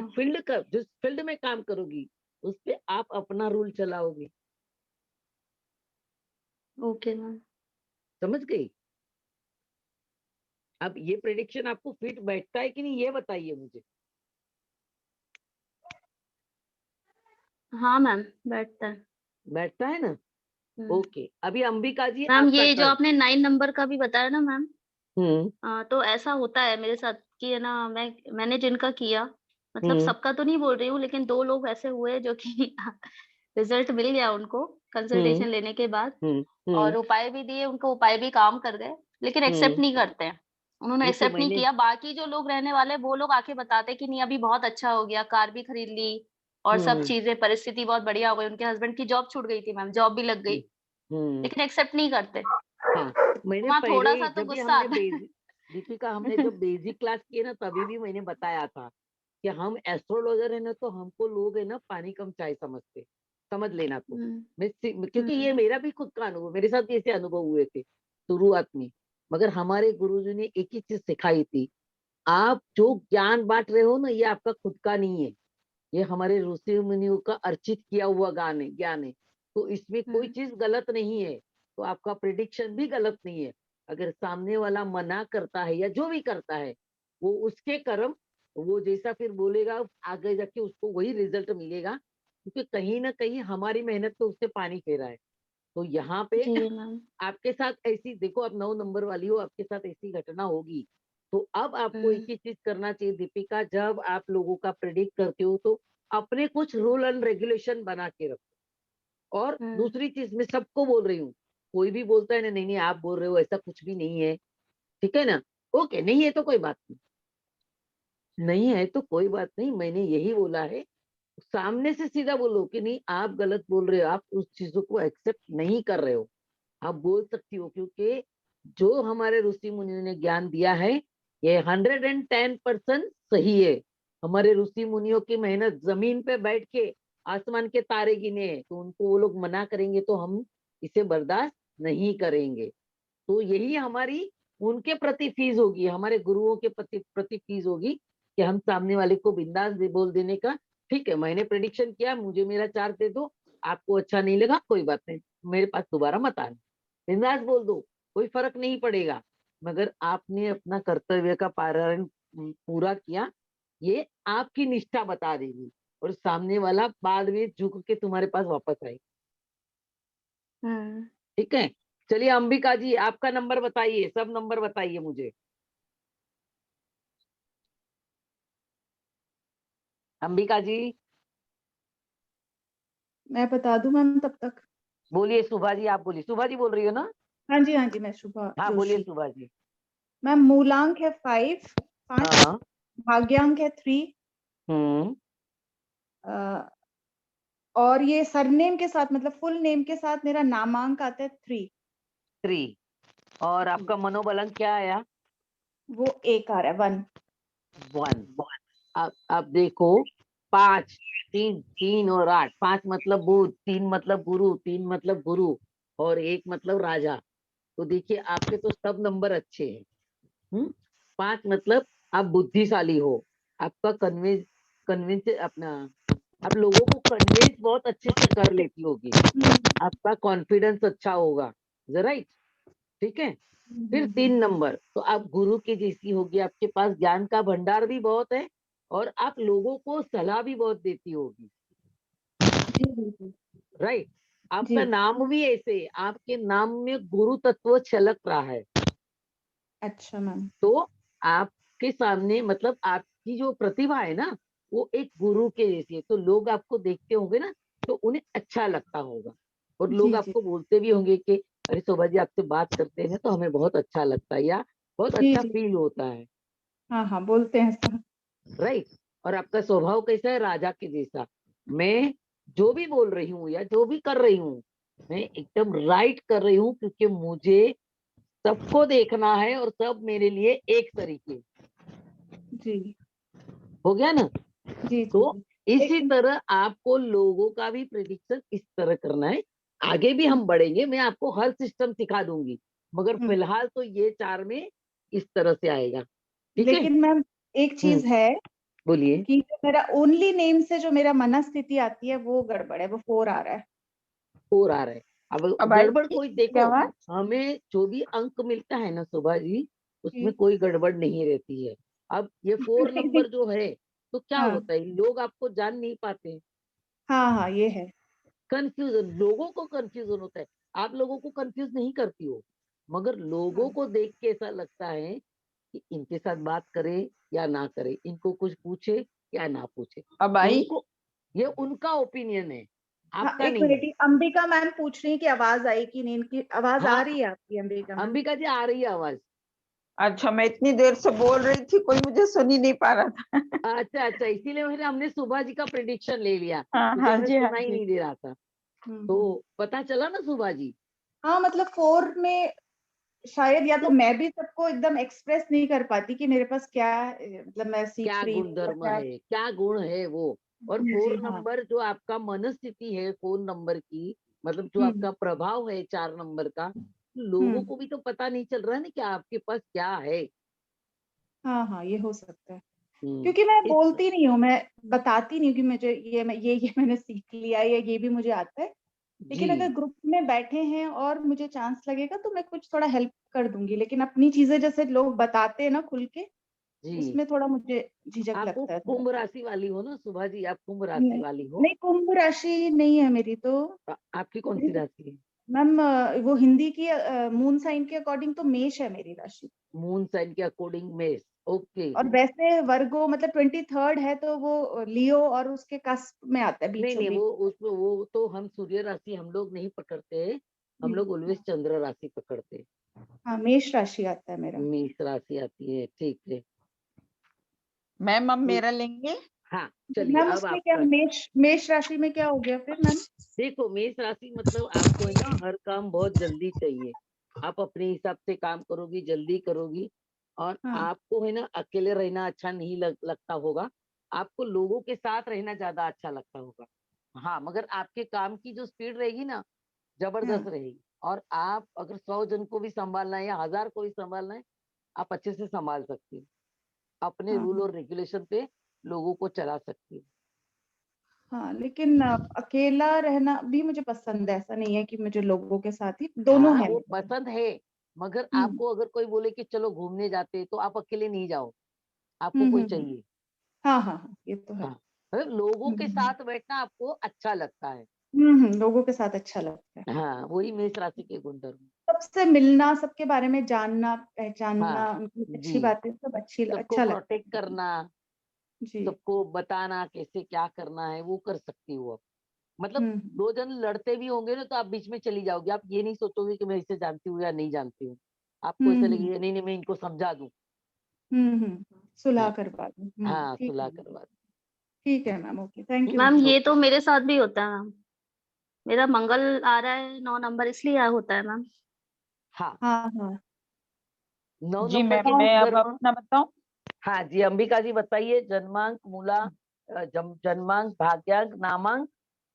जिस फील्ड में काम करोगी उस पे आप अपना रूल चलाओगे। Okay ma'am. समझ गई। अब ये प्रेडिक्शन आपको फिट बैठता है कि नहीं, ये बताइए मुझे। हाँ मैम, बैठता है। बैठता है ना। हम्म। ओके, अभी अंबिका जी मैम आपका ये जो टर्न। आपने 9 नंबर का भी बताया ना मैम, हम्म तो ऐसा होता है मेरे साथ कि है ना, मैंने जिनका किया, मतलब हम्म सबका तो नहीं बोल रही हूँ, लेकिन 2 लोग ऐसे हुए जो कि रिजल्ट मिल गया उनको हम्म कंसल्टेशन लेने के बाद, हम्म और हम्म उपाय भी दिए, उनको उपाय भी काम कर गए, लेकिन एक्सेप्ट हम्म नहीं करते हैं। उन्होंने देखो एक्सेप्ट नहीं मैंने, किया। बाकी जो लोग रहने वाले वो लोग आके बताते कि नहीं अभी बहुत अच्छा हो गया, कार भी खरीद ली और सब हम्म चीजें, परिस्थिति बहुत बढ़िया हो गई, उनके हस्बैंड की जॉब छूट गई थी मैम, जॉब भी लग गई, हम्म हम्म, लेकिन एक्सेप्ट नहीं करते। हाँ, मैंने वहां थोड़ा पहले सा तो जब भी गुस्सा हमने आता है। बेसिक, दीपिका हमने जब बेसिक क्लास किए ना तभी भी मैंने बताया था कि हम एस्ट्रोलॉजर है ना, तो हमको लोग है ना पानी कम चाय समझते, समझ लेना। तो क्योंकि ये हम्म। मेरा भी खुद का अनुभव, मेरे साथ भी ऐसे अनुभव हुए थे शुरुआत में, मगर हमारे गुरुजी ने एक ही चीज सिखाई थी, आप जो ज्ञान बांट रहे हो ना ये आपका खुद का नहीं है, ये हमारे ऋषि मुनियों का अर्चित किया हुआ ज्ञान है। तो इसमें कोई हम्म। चीज गलत नहीं है, तो आपका प्रिडिक्शन भी गलत नहीं है। अगर सामने वाला मना करता है या जो भी करता है, वो उसके कर्म, वो जैसा फिर बोलेगा आगे जाके उसको वही रिजल्ट मिलेगा, क्योंकि कहीं ना कहीं हमारी मेहनत पे उसने पानी फेरा है। तो यहाँ पे जी मैम। आपके साथ ऐसी, देखो आप 9 नंबर वाली हो, आपके साथ ऐसी घटना होगी। तो अब आपको एक हम्म। ही चीज करना चाहिए दीपिका, जब आप लोगों का प्रेडिक्ट करते हो तो अपने कुछ रूल एंड रेगुलेशन बना के रखो। और हम्म। दूसरी चीज मैं सबको बोल रही हूँ, कोई भी बोलता है ना नहीं नहीं आप बोल रहे हो ऐसा कुछ भी नहीं है, ठीक है ना, ओके, नहीं है तो कोई बात नहीं, नहीं है तो कोई बात नहीं, मैंने यही बोला है। सामने से सीधा बोलो कि नहीं आप गलत बोल रहे हो, आप उस चीजों को एक्सेप्ट नहीं कर रहे हो, आप बोल सकती हो, क्योंकि जो हमारे ऋषि मुनियों ने ज्ञान दिया है ये 110% सही है। हमारे ऋषि मुनियों की मेहनत, जमीन पे बैठ के आसमान के तारे गिने हैं, तो उनको वो लोग मना करेंगे तो हम इसे बर्दाश्त नहीं करेंगे। तो यही हमारी उनके प्रति फीस होगी, हमारे गुरुओं के प्रति फीस होगी, कि हम सामने वाले को बिंदास बोल देने का, ठीक है मैंने प्रेडिक्शन किया, मुझे मेरा चार्ज दे दो, आपको अच्छा नहीं लगा कोई बात नहीं, मेरे पास दोबारा मत आना, बिंदास बोल दो, कोई फर्क नहीं पड़ेगा। मगर आपने अपना कर्तव्य का पालन पूरा किया, ये आपकी निष्ठा बता देगी, और सामने वाला बाद में झुक के तुम्हारे पास वापस आएगा। हम्म। ठीक है, चलिए अंबिका जी आपका नंबर बताइए, सब नंबर बताइए मुझे। अंबिका जी मैं बता दूं मैम तब तक। बोलिए। सुभा जी आप बोलिए, सुभा जी बोल रही हो ना। हाँ जी, मैं शुभा हाँ बोलिए जोशी। सुभा जी। मैम मूलांक है 5, हाँ 5। हाँ। भाग्यांक है 3। हम्म। और ये सरनेम के साथ, मतलब फुल नेम के साथ मेरा नामांक आता है 3। 3। और आपका मनोबलंक क्या आया। वो 1 आ रहा है, 1। 1। आप देखो 5, 3, 3 और 8, 5 मतलब बुध, 3 मतलब गुरु, 3 मतलब गुरु और 1 मतलब राजा। तो देखिए आपके तो सब नंबर अच्छे हैं। 5 मतलब आप बुद्धिशाली हो, आपका कन्विंस अपना आप लोगों को कन्विंस बहुत अच्छे से कर लेती होगी, आपका कॉन्फिडेंस अच्छा होगा, राइट, ठीक है। फिर 3 नंबर तो आप गुरु की जैसी होगी, आपके पास ज्ञान का भंडार भी बहुत है और आप लोगों को सलाह भी बहुत देती होगी, राइट। आपका जी। नाम भी ऐसे, आपके नाम में गुरु तत्व छलक रहा है, अच्छा मैम। तो आपके सामने मतलब आपकी जो प्रतिभा है ना वो एक गुरु के जैसी है, तो लोग आपको देखते होंगे ना तो उन्हें अच्छा लगता होगा और लोग जी जी आपको बोलते भी होंगे कि अरे शोभा जी आपसे बात करते हैं तो हमें बहुत अच्छा लगता है या बहुत जी अच्छा जी। फील होता है, हाँ हाँ बोलते हैं सब। राइट। और आपका स्वभाव कैसा है, राजा के जैसा। मैं जो भी बोल रही हूँ या जो भी कर रही हूँ मैं एकदम राइट कर रही हूँ, क्योंकि मुझे सबको देखना है और सब मेरे लिए एक तरीके। जी हो गया ना। जी तो जी। इसी लेकिन तरह आपको लोगों का भी प्रिडिक्शन इस तरह करना है। आगे भी हम बढ़ेंगे, मैं आपको हर सिस्टम सिखा दूंगी, मगर फिलहाल तो ये 4 में इस तरह से आएगा, ठीक है। लेकिन मैम एक चीज है बोलिए। कि जो मेरा ओनली नेम से जो मेरा मनस्थिति आती है वो गड़बड़ है, वो 4 आ रहा है। 4 आ रहा है। अब अब आई गड़बड़ कोई देखो, क्या बात? हमें जो भी अंक मिलता है ना शोभा जी उसमें जी। कोई गड़बड़ नहीं रहती है। अब ये 4 नंबर जो है तो क्या हाँ होता है, लोग आपको जान नहीं पाते, हाँ हाँ ये है। कंफ्यूजन, लोगों को कंफ्यूजन होता है। आप लोगों को कंफ्यूज नहीं करती हो, मगर लोगों हाँ को देख के ऐसा लगता है कि इनके साथ बात करे या ना करे, इनको कुछ पूछे या ना पूछे, अब आई? उनको ये उनका ओपिनियन है, हाँ आपका एक नहीं मिनट, है। ये अंबिका मैम पूछ रही है कि आवाज आई कि नहीं, इनकी आवाज आ हाँ रही है आपकी अंबिका मैम? अंबिका जी आ रही है आवाज। अच्छा, मैं इतनी देर से बोल रही थी, कोई मुझे सुन ही नहीं पा रहा था। अच्छा अच्छा, इसीलिए हमने सुबह जी का प्रिडिक्शन ले लिया हाँ क्योंकि हाँ हमें जी, हाँ सुना ही जी। नहीं दे रहा था। तो हम्म। पता चला ना सुबह जी। हाँ मतलब 4 में शायद या तो तो मैं भी सबको एकदम एक्सप्रेस नहीं कर पाती कि मेरे पास क्या मतलब मैं सीख क्या रही हूँ या गुणधर्म क्या। है, क्या गुण है वो। और जी 4 जी हाँ। नंबर जो आपका मनस्थिति है 4 नंबर की, मतलब जो हम्म आपका प्रभाव है 4 नंबर का, लोगों हम्म। को भी तो पता नहीं चल रहा है ना कि आपके पास क्या है। हाँ हाँ ये हो सकता है, हम्म क्योंकि मैं इस बोलती नहीं हूँ, मैं बताती नहीं हूँ कि मुझे ये मैंने सीख लिया है या ये भी मुझे आता है। जी लेकिन अगर ग्रुप में बैठे हैं और मुझे चांस लगेगा तो मैं कुछ थोड़ा हेल्प कर दूंगी, लेकिन अपनी चीजें जैसे लोग बताते हैं ना खुल के, जी। उसमें थोड़ा मुझे झिझक आप लगता है थोड़ा। कुंभ राशि वाली हो ना सुबह जी, आप कुंभ राशि नहीं, वाली हो। नहीं कुंभ राशि नहीं है मेरी तो। आपकी कौन सी मेरी राशि है। मैम वो हिंदी की मून साइन के अकॉर्डिंग तो मेष है मेरी राशि। मून साइन के अकॉर्डिंग मेष, ओके। और वैसे वर्गो मतलब 23rd है तो वो लियो और उसके कस्प में आता है, नहीं बीचों नहीं, बीच। वो उसमें वो तो हम सूर्य राशि हम लोग नहीं पकड़ते हैं, हम जी लोग ऑलवेज चंद्र राशि पकड़ते हैं। हाँ मेष राशि आता है मेरा। मेष राशि आती है, ठीक है। मैम अब तो मेरा लेंगे? हाँ तो चलिए मैम अब उसमें क्या आपका। मेष मेष राशि में क्या हो गया फिर मैम? देखो मेष राशि मतलब आपको है ना हर काम बहुत जल्दी चाहिए, आप अपने हिसाब से काम करोगी, जल्दी करोगी। और हाँ आपको है ना अकेले रहना अच्छा नहीं लगता होगा, आपको लोगों के साथ रहना ज्यादा अच्छा लगता होगा। हाँ मगर आपके काम की जो स्पीड रहेगी ना हाँ। जबरदस्त रहेगी, और आप अगर 100 जन को भी संभालना है या 1000 को भी संभालना है आप अच्छे से संभाल सकती हो, अपने हाँ रूल हाँ और रेगुलेशन पे लोगों को चला सकती हो। हाँ। लेकिन अकेला रहना भी मुझे पसंद है, ऐसा नहीं है कि मुझे लोगों के साथ ही, दोनों हाँ है वो मेरे को। पसंद है, मगर हम्म आपको अगर कोई बोले कि चलो घूमने जाते तो आप अकेले नहीं जाओ, आपको कोई हम्म। चाहिए। हाँ हाँ हाँ ये तो है। हाँ मतलब लोगों के हम्म साथ बैठना आपको अच्छा लगता है। लोगों के साथ अच्छा लगता है। हाँ वही मेष राशि के गुणधर्म। सबसे मिलना, सबके बारे में जानना पहचानना, हाँ उनकी जी, अच्छी बातें सब अच्छी सबको अच्छा लगता प्रोटेक्ट है। करना, जी। सबको बताना कैसे क्या करना है वो कर सकती हो आप। मतलब हम्म 2 जन लड़ते भी होंगे ना तो आप बीच में चली जाओगे, आप ये नहीं सोचोगे कि मैं इसे जानती हूँ या नहीं जानती हूँ, आपको ऐसा हम्म लगेगा नहीं नहीं मैं इनको समझा दूं। सुलह हाँ करवा दूं। हाँ ठीक सुलह है। करवा ठीक है मैम, ओके, थैंक यू दूं। Ma'am ma'am. ये तो मेरे साथ भी होता है मैम, मेरा मंगल आ रहा है 9 नंबर, इसलिए होता है मैम। हाँ हाँ हाँ 9 जी नंबर मैम, के मैं अब गुणधर्म। अपना बताऊं? हाँ जी अंबिका जी बताइए, जन्मांक मूला जन्मांक, भाग्यांक, नामांक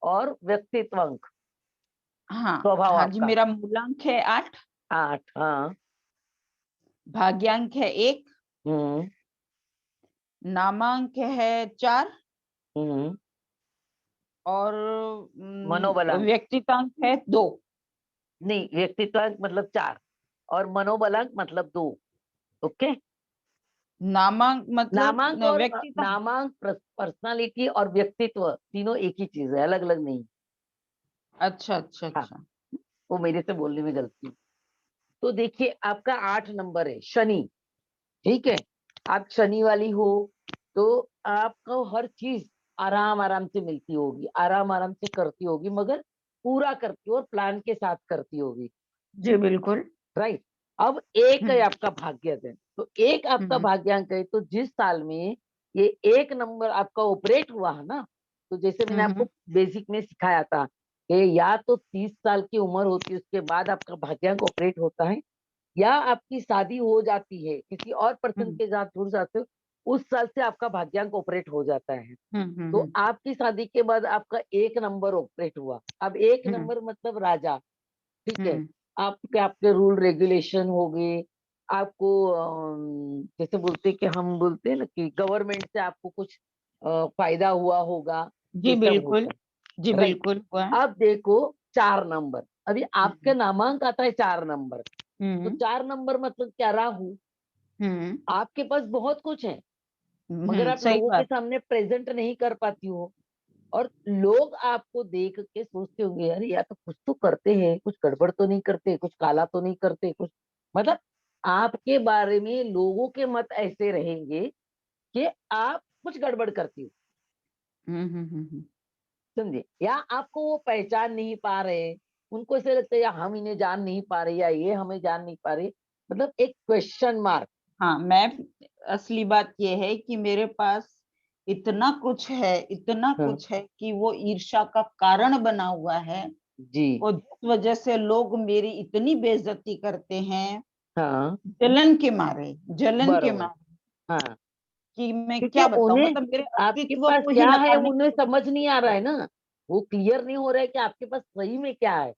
और व्यक्तित्वांक। हाँ स्वभाव हाँ जी, आपका मेरा मूलांक है 8, 8। हाँ। भाग्यांक है 1, हम्म नामांक है 4 हम्म और मनोबलांक व्यक्तितांक है 2। नहीं, व्यक्तित्वांक मतलब 4 और मनोबलांक मतलब 2। ओके। नामांक मतलब नामांक और व्यक्तितांक। नामांक, पर्सनालिटी और व्यक्तित्व तीनों एक ही चीज है, अलग अलग नहीं। अच्छा अच्छा हाँ, अच्छा। वो मेरे से बोलने में गलती। तो देखिए आपका 8 नंबर है शनि। ठीक है, आप शनि वाली हो तो आपको हर चीज आराम आराम से मिलती होगी, आराम आराम से करती होगी, मगर पूरा करती हो और प्लान के साथ करती होगी। जी बिल्कुल। राइट। अब एक है हम्म आपका भाग्यांक है, तो एक आपका हम्म भाग्यांक है, तो जिस साल में ये एक नंबर आपका ऑपरेट हुआ है ना, तो जैसे मैंने आपको हम्म बेसिक में सिखाया था कि या तो 30 साल की उम्र होती है उसके बाद आपका भाग्यांक ऑपरेट होता है, या आपकी शादी हो जाती है किसी और पर्सन हम्म के साथ जुड़ जाते हो उस साल से आपका भाग्यांक ऑपरेट हो जाता है। तो हम्म आपकी शादी के बाद आपका एक नंबर ऑपरेट हुआ। अब एक हम्म नंबर मतलब राजा। ठीक है, हम्म आपके आपके रूल रेगुलेशन हो गए, आपको जैसे बोलते हैं कि हम बोलते हैं ना कि गवर्नमेंट से आपको कुछ फायदा हुआ होगा, जी ये सब बिल्कुल। होता जी है। राइट। बिल्कुल हुआ। अब देखो 4 नंबर, अभी आपका हम्म नामांक आता है 4 नंबर। तो हम्म 4 नंबर मतलब क्या, राहु। आपके पास बहुत कुछ है मगर आप सही लोगों के बात। सामने प्रेजेंट नहीं कर पाती हो, और लोग आपको देख के सोचते होंगे अरे यार तो कुछ तो करते हैं, कुछ गड़बड़ तो नहीं करते, कुछ काला तो नहीं करते, कुछ मतलब आपके बारे में लोगों के मत ऐसे रहेंगे कि आप कुछ गड़बड़ करती हो। हम्म। समझे? या आपको वो पहचान नहीं पा रहे, उनको ऐसे लगता है या हम इन्हें जान नहीं पा रहे या ये हमें जान नहीं पा रहे, मतलब एक क्वेश्चन मार्क। हाँ मैं, असली बात ये है कि मेरे पास इतना कुछ है, इतना हाँ, कुछ है कि वो ईर्ष्या का कारण बना हुआ है। जी। और जिस वजह से लोग मेरी इतनी बेइज्जती करते हैं, हाँ, जलन के मारे, जलन के बरोबर। मारे, हाँ, कि मैं क्योंकि क्या बताऊं, उन्हें मतलब मेरे आपके अस्तित्व पास को ही क्या है नकारने उन्हें की। समझ नहीं आ रहा है ना, वो क्लियर नहीं हो रहा है कि आपके पास सही में क्या है।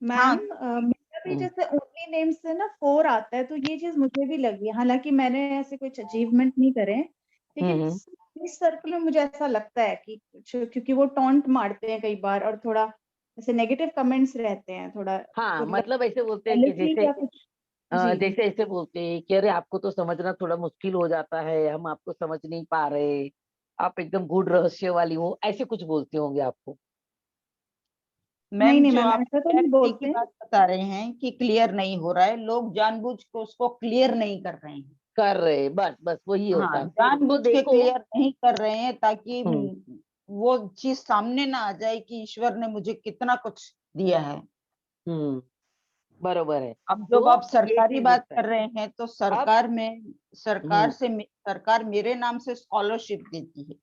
हाँ। मैम मेरा भी हम्म, जैसे ओनली नेम से ना 4 आता है, तो ये चीज मुझे भी लगी है, हालांकि मैंने ऐसे कुछ अचीवमेंट नहीं करे हैं, लेकिन हम्म, इस सर्कल में मुझे ऐसा लगता है कि क्योंकि वो टॉन्ट मारते हैं कई बार और थोड़ा ऐसे नेगेटिव कमेंट्स रहते हैं थोड़ा, हाँ, तो मतलब ऐसे बोलते हैं कि jealousy जैसे या कुछ। जी। जैसे ऐसे बोलते हैं कि अरे आपको तो समझना थोड़ा मुश्किल हो जाता है, हम आपको समझ नहीं पा रहे, आप एकदम गूढ़ रहस्य वाली हो, ऐसे कुछ बोलते होंगे आपको। नहीं मैम नहीं जो मैम, आप ऐसा तो नहीं क्लैरिटी की बोलते। बात बता रहे हैं कि क्लियर नहीं हो रहा है, लोग जानबूझ के उसको क्लियर नहीं कर रहे हैं। कर रहे, बस बस वही होता हाँ, है। तो जानबूझ के देखो। क्लियर नहीं कर रहे हैं ताकि हम्म वो चीज सामने ना आ जाए कि ईश्वर ने मुझे कितना कुछ दिया है। हम्म बरोबर है। अब जब तो आप ये सरकारी चीज बात होता है। कर रहे हैं तो अब सरकार हम्म से सरकार मेरे नाम से स्कॉलरशिप देती है।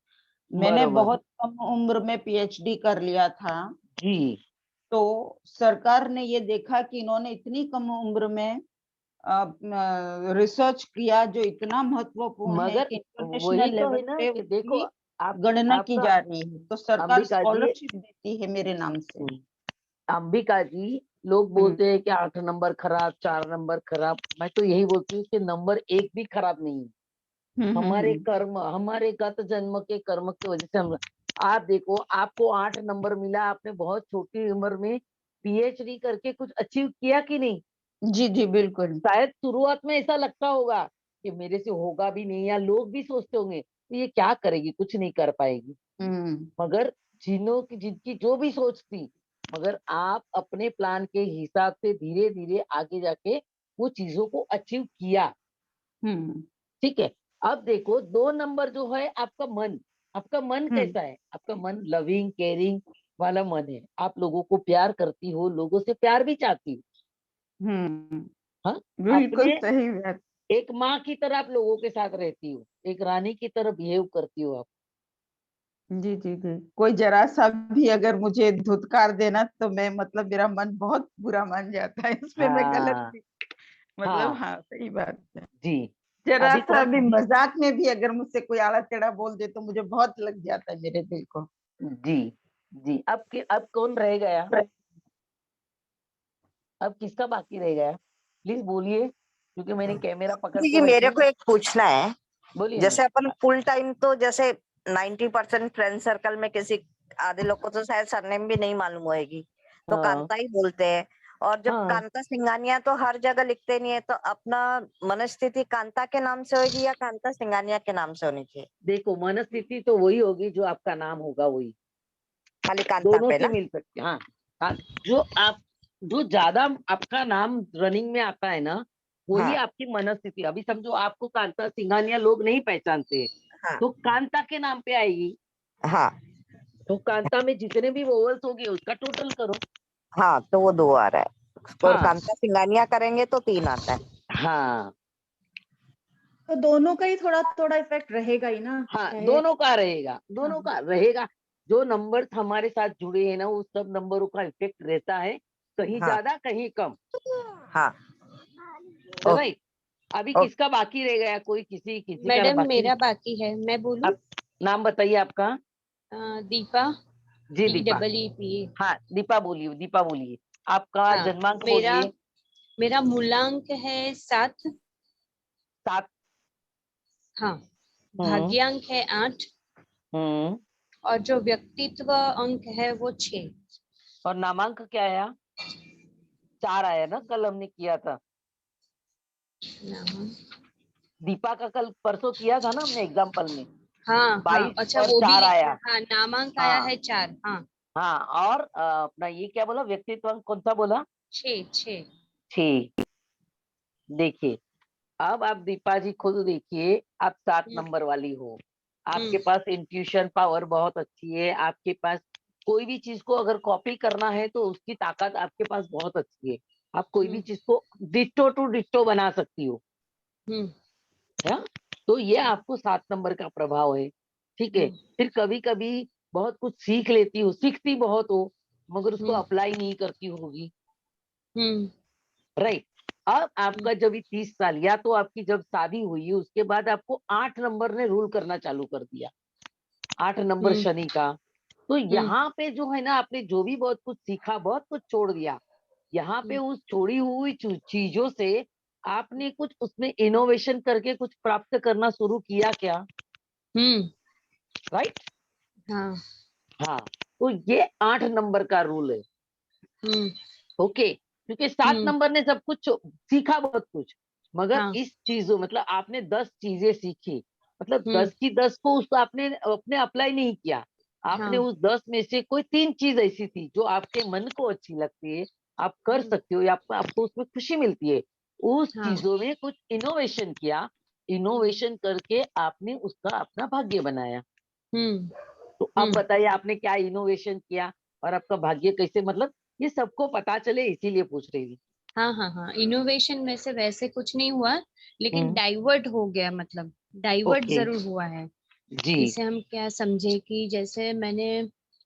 मैंने बरोबर। बहुत कम उम्र में पीएचडी कर लिया था, जी। तो सरकार ने ये देखा कि इन्होंने इतनी कम उम्र में रिसर्च किया जो इतना महत्वपूर्ण है मगर कि वही इंटरनेशनल तो लेवल है ना पे कि देखो उसकी आप गणना की आपका जा रही है, तो सरकार अंबिका जी, स्कॉलरशिप देती है मेरे नाम से। अंबिका जी, लोग हम्म बोलते हैं कि 8 नंबर खराब, 4 नंबर खराब, मैं तो यही बोलती हूँ कि नंबर एक भी खराब नहीं है। हमारे हम्म। कर्म, हमारे गत जन्म के कर्म की वजह से हम, आप देखो आपको 8 नंबर मिला, आपने बहुत छोटी उम्र में पीएचडी करके कुछ अचीव किया कि नहीं। जी जी बिल्कुल। शायद शुरुआत में ऐसा लगता होगा कि मेरे से होगा भी नहीं, या लोग भी सोचते होंगे तो ये क्या करेगी, कुछ नहीं कर पाएगी। हम्म मगर जिनों की जिनकी जो भी सोच थी, मगर आप अपने प्लान के हिसाब से धीरे धीरे आगे जाके वो चीजों को अचीव किया। हम्म ठीक है। अब देखो 2 नंबर जो है आपका मन, आपका मन हम्म कैसा है, आपका मन लविंग केयरिंग वाला मन है, आप लोगों को प्यार करती हो, लोगों से प्यार भी चाहती हो। हम्म। हाँ, बिल्कुल अपने सही बात। एक माँ की तरह आप लोगों के साथ रहती हो, एक रानी की तरह बिहेव करती हो आप। जी जी जी, कोई जरा सा भी अगर मुझे धुतकार देना तो मैं, मतलब मेरा मन बहुत बुरा मान जाता है, इसमें मैं गलत हाँ। नहीं। मतलब हाँ हाँ, सही बात है। जी। जरा अभी सा कौन भी मजाक में भी अगर मुझसे कोई आड़ा टेढ़ा बोल दे तो मुझे बहुत लग जाता है मेरे दिल को। जी जी, अब कौन रह गया? अब किसका बाकी रह गया? प्लीज बोलिए, क्योंकि मैंने कैमरा पकड़ जी के मेरे रखी। को एक पूछना है, बोलिए ना। जैसे अपन फुल टाइम तो जैसे 90% फ्रेंड सर्कल में किसी आधे लोग को तो शायद सरनेम भी नहीं मालूम होएगी, तो हाँ कांता ही बोलते हैं। और जब हाँ, कांता सिंघानिया तो हर जगह लिखते नहीं है, तो अपना मनस्थिति कांता के नाम से होगी या कांता सिंघानिया के नाम से होनी चाहिए? देखो मनस्थिति तो वही होगी जो आपका नाम होगा, वही खाली कांता दोनों पे से ना? मिल सकते हैं। हाँ हाँ, जो ज्यादा आपका नाम रनिंग में आता है ना, वही हाँ आपकी मनस्थिति। अभी समझो आपको कांता सिंघानिया लोग नहीं पहचानते, हाँ तो कांता के नाम पे आएगी। हाँ तो कांता में जितने भी वोवल्स होंगे उसका टोटल करो। हाँ, तो वो 2 आ रहा है, और हाँ कांता सिंघानिया करेंगे तो 3 आता है। हाँ तो दोनों का ही थोड़ा थोड़ा इफेक्ट रहेगा ही ना, हाँ, चाहे। दोनों का रहेगा, दोनों हाँ। का रहेगा। जो नंबर हमारे साथ जुड़े हैं ना, उस सब नंबरों का इफेक्ट रहता है, कहीं हाँ ज्यादा कहीं कम। हाँ राइट। अभी ओ, किसका बाकी रह गया? कोई किसी किसी का मैडम बाकी? मेरा बाकी है, मैं बोलूं? आप नाम बताइए आपका। दीपा, जी दीपा। DEEPA। हाँ दीपा बोलिए, दीपा बोलिए। आपका हाँ, जन्मांक मेरा बोलिए। मेरा मूलांक है 7। 7। हाँ, हम्म भाग्यांक है 8, हम्म। और जो व्यक्तित्व अंक है वो 6। और नामांक क्या आया? 4 आया ना, कल हमने किया था। दीपा का कल परसों किया था ना हमने एग्जाम्पल में। हाँ हाँ, 22 अच्छा और वो भी। 4 आया। हाँ, नामांक आया हाँ है 4। हाँ, हाँ, और अपना ये क्या बोला, व्यक्तित्व अंक कौन सा बोला? 6। 6। देखिए, अब आप दीपा जी खुद देखिए, आप 7 नंबर वाली हो। आपके पास इंट्यूशन पावर बहुत अच्छी है। आपके पास कोई भी चीज को अगर कॉपी करना है तो उसकी ताकत आपके पास बहुत अच्छी है। आप कोई भी चीज को डिट्टो टू डिट्टो बना सकती हो, हम्म है। तो ये आपको 7 नंबर का प्रभाव है। ठीक है। हम्म फिर कभी कभी बहुत कुछ सीख लेती हो, सीखती बहुत हो, मगर उसको हम्म अप्लाई नहीं करती होगी। हम्म राइट। अब आपका जब 30 साल, या तो आपकी जब शादी हुई उसके बाद आपको 8 नंबर ने रूल करना चालू कर दिया। 8 नंबर हम्म शनि का। तो हम्म यहाँ पे जो है ना, आपने जो भी बहुत कुछ सीखा, बहुत कुछ छोड़ दिया। यहाँ पे उस छोड़ी हुई चीजों से आपने कुछ उसमें इनोवेशन करके कुछ प्राप्त करना शुरू किया क्या? हम्म, राइट। हाँ। हाँ, तो ये 8 नंबर का रूल है। हम्म ओके, क्योंकि 7 हम्म, नंबर ने सब कुछ सीखा, बहुत कुछ, मगर हाँ। इस चीजों मतलब आपने 10 चीजें सीखी, मतलब हम्म 10 की 10 को उस आपने अपने अप्लाई नहीं किया। आपने हाँ। उस 10 में से कोई 3 चीज ऐसी थी जो आपके मन को अच्छी लगती है, आप कर सकते हो, या आपको उसमें खुशी मिलती है। उस हाँ। चीजों में कुछ इनोवेशन किया। इनोवेशन करके आपने उसका अपना भाग्य बनाया। हम्म तो अब बताइए आपने क्या इनोवेशन किया और आपका भाग्य कैसे, मतलब ये सबको पता चले, इसीलिए पूछ रही थी। हाँ हाँ हाँ, इनोवेशन में से वैसे कुछ नहीं हुआ, लेकिन हम्म। डाइवर्ट हो गया, मतलब डाइवर्ट ओके। जरूर हुआ है। जी। इसे हम क्या समझे कि जैसे मैंने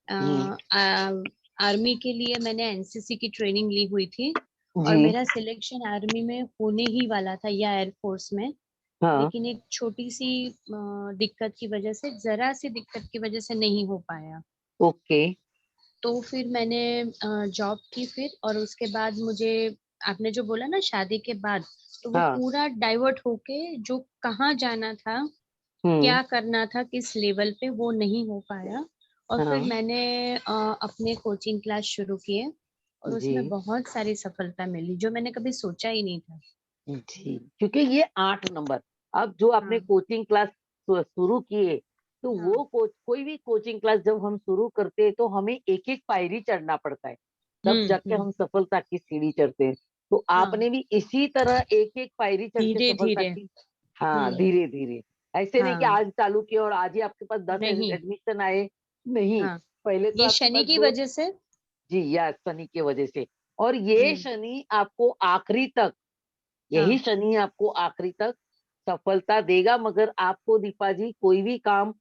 हम्म। आर्मी के लिए मैंने एनसीसी की ट्रेनिंग ली हुई थी, और जी। मेरा सिलेक्शन आर्मी में होने ही वाला था या एयरफोर्स में। हाँ। लेकिन एक छोटी सी दिक्कत की वजह से, जरा सी दिक्कत की वजह से नहीं हो पाया। ओके। तो फिर मैंने जॉब की फिर, और उसके बाद मुझे, आपने जो बोला ना शादी के बाद, तो वो हाँ। पूरा डाइवर्ट होके जो कहाँ जाना था, हम्म। क्या करना था, किस लेवल पे, वो नहीं हो पाया। और फिर हाँ। मैंने अपने कोचिंग क्लास शुरू किए, और जी। उसमें बहुत सारी सफलता मिली जो मैंने कभी सोचा ही नहीं था। जी, क्योंकि ये 8 नंबर, अब जो आपने हाँ कोचिंग क्लास शुरू किए, तो हाँ। वो कोई भी कोचिंग क्लास जब हम शुरू करते हैं तो हमें एक एक पायरी चढ़ना पड़ता है, तब जाके हम्म, हम सफलता की सीढ़ी चढ़ते हैं। तो हाँ, आपने भी इसी तरह एक एक पायरी चढ़ के धीरे सफलता धीरे। की। हाँ, हम्म, धीरे धीरे। ऐसे नहीं कि हाँ। आज चालू किया और आज ही आपके पास 10 नहीं। एडमिशन आए। नहीं, हाँ, पहले तो ये आपके शनि पास की दो। वजह से। जी, या शनि की वजह से। और ये हम्म, शनि आपको आखिरी तक, यही हाँ। शनि आपको आखिरी तक सफलता देगा, मगर आपको दीपा जी कोई भी काम